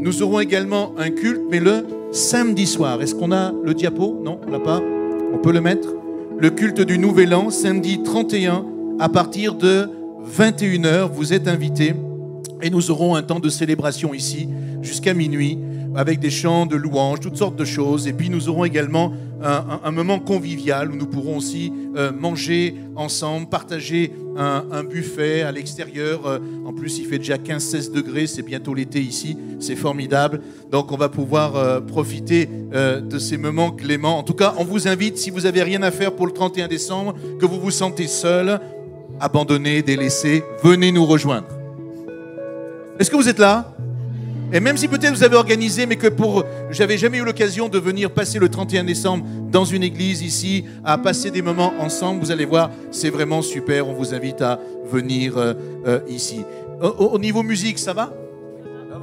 Nous aurons également un culte, mais le samedi soir. Est-ce qu'on a le diapo? Non, on l'a pas. On peut le mettre. Le culte du Nouvel An, samedi 31, à partir de 21h. Vous êtes invités. Et nous aurons un temps de célébration ici, jusqu'à minuit, avec des chants de louanges, toutes sortes de choses. Et puis nous aurons également un moment convivial où nous pourrons aussi manger ensemble, partager un buffet à l'extérieur. En plus, il fait déjà 15-16 degrés, c'est bientôt l'été ici, c'est formidable. Donc on va pouvoir profiter de ces moments cléments. En tout cas, on vous invite, si vous n'avez rien à faire pour le 31 décembre, que vous vous sentez seul, abandonné, délaissé, venez nous rejoindre. Est-ce que vous êtes là? Et même si peut-être vous avez organisé, mais que j'avais jamais eu l'occasion de venir passer le 31 décembre dans une église ici, à passer des moments ensemble, vous allez voir, c'est vraiment super. On vous invite à venir ici. Au niveau musique, ça va?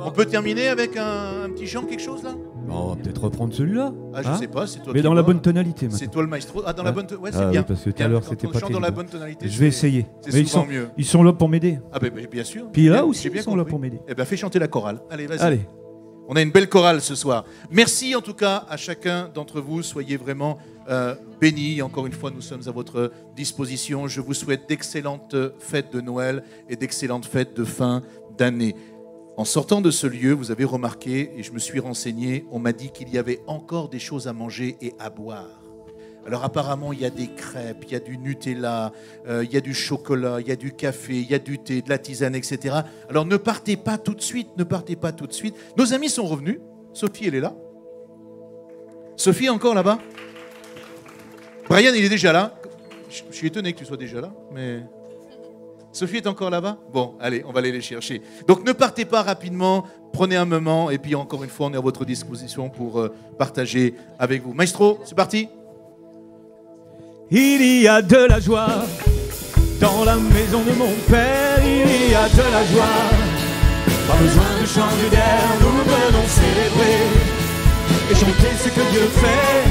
On peut terminer avec un petit chant, quelque chose là? On va peut-être reprendre celui-là. Ah, je sais pas, c'est toi. Mais dans la bonne tonalité maintenant. C'est toi le maestro. Ah, dans la bonne tonalité. Ouais, c'est bien. Oui, parce que tout à l'heure, c'était pas dans la bonne tonalité. Je vais essayer. C'est souvent mieux. Ils sont là pour m'aider. Ah, ben bien sûr. Puis là aussi, ils sont là pour m'aider. Eh bien, fais chanter la chorale. Allez, vas-y. Allez. On a une belle chorale ce soir. Merci en tout cas à chacun d'entre vous. Soyez vraiment bénis. Encore une fois, nous sommes à votre disposition. Je vous souhaite d'excellentes fêtes de Noël et d'excellentes fêtes de fin d'année. En sortant de ce lieu, vous avez remarqué, et je me suis renseigné, on m'a dit qu'il y avait encore des choses à manger et à boire. Alors apparemment, il y a des crêpes, il y a du Nutella, il y a du chocolat, il y a du café, il y a du thé, de la tisane, etc. Alors ne partez pas tout de suite, ne partez pas tout de suite. Nos amis sont revenus. Sophie, elle est là. Sophie est encore là-bas. Brian, il est déjà là. Je suis étonné que tu sois déjà là, mais... Sophie est encore là-bas? Bon, allez, on va aller les chercher. Donc ne partez pas rapidement, prenez un moment, et puis encore une fois, on est à votre disposition pour partager avec vous. Maestro, c'est parti. Il y a de la joie dans la maison de mon père, il y a de la joie. Pas besoin de changer d'air, nous venons célébrer et chanter ce que Dieu fait,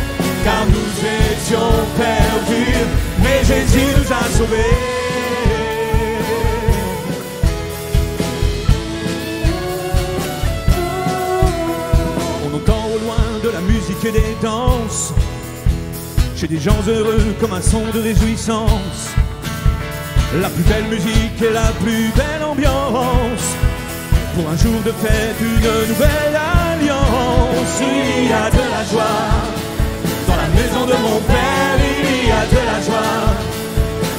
car nous étions perdus, mais Jésus nous a sauvés. De la musique et des danses, chez des gens heureux comme un son de réjouissance. La plus belle musique et la plus belle ambiance, pour un jour de fête, une nouvelle alliance. Il y a de la joie dans la maison de mon père, il y a de la joie.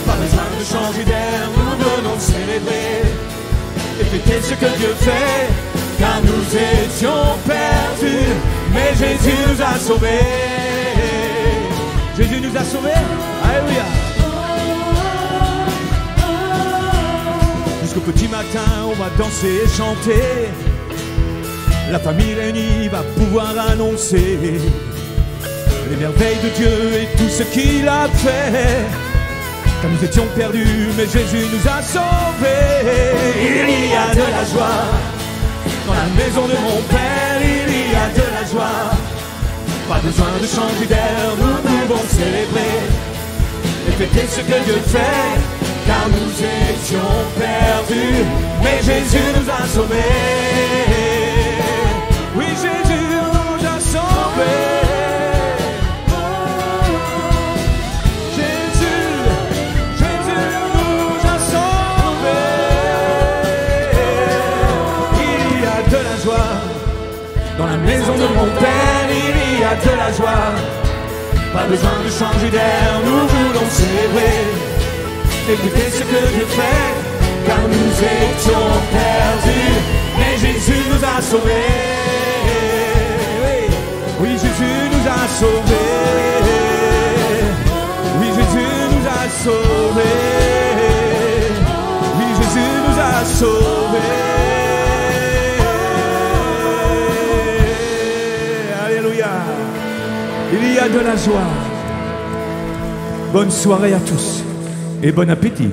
Pas besoin de changer d'air, nous venons célébrer et fêter ce que Dieu fait, car nous étions perdus, mais Jésus nous a sauvés. Jésus nous a sauvés. Alléluia. Jusqu'au petit matin, on va danser et chanter. La famille réunie va pouvoir annoncer les merveilles de Dieu et tout ce qu'il a fait. Car nous étions perdus, mais Jésus nous a sauvés. Il y a de la joie dans la maison de mon père, il y a de la joie. Pas besoin de changer d'air, nous pouvons célébrer et fêter ce que Dieu fait, car nous étions perdus, mais Jésus nous a sauvés. Oui, Jésus nous a sauvés. Dans la maison de mon père, il y a de la joie. Pas besoin de changer d'air, nous voulons célébrer, écouter ce que Dieu fait, car nous étions perdus, mais Jésus nous a sauvés. Oui, Jésus nous a sauvés. Oui, Jésus nous a sauvés. Oui, Jésus nous a sauvés. Il y a de la joie. Bonne soirée à tous et bon appétit.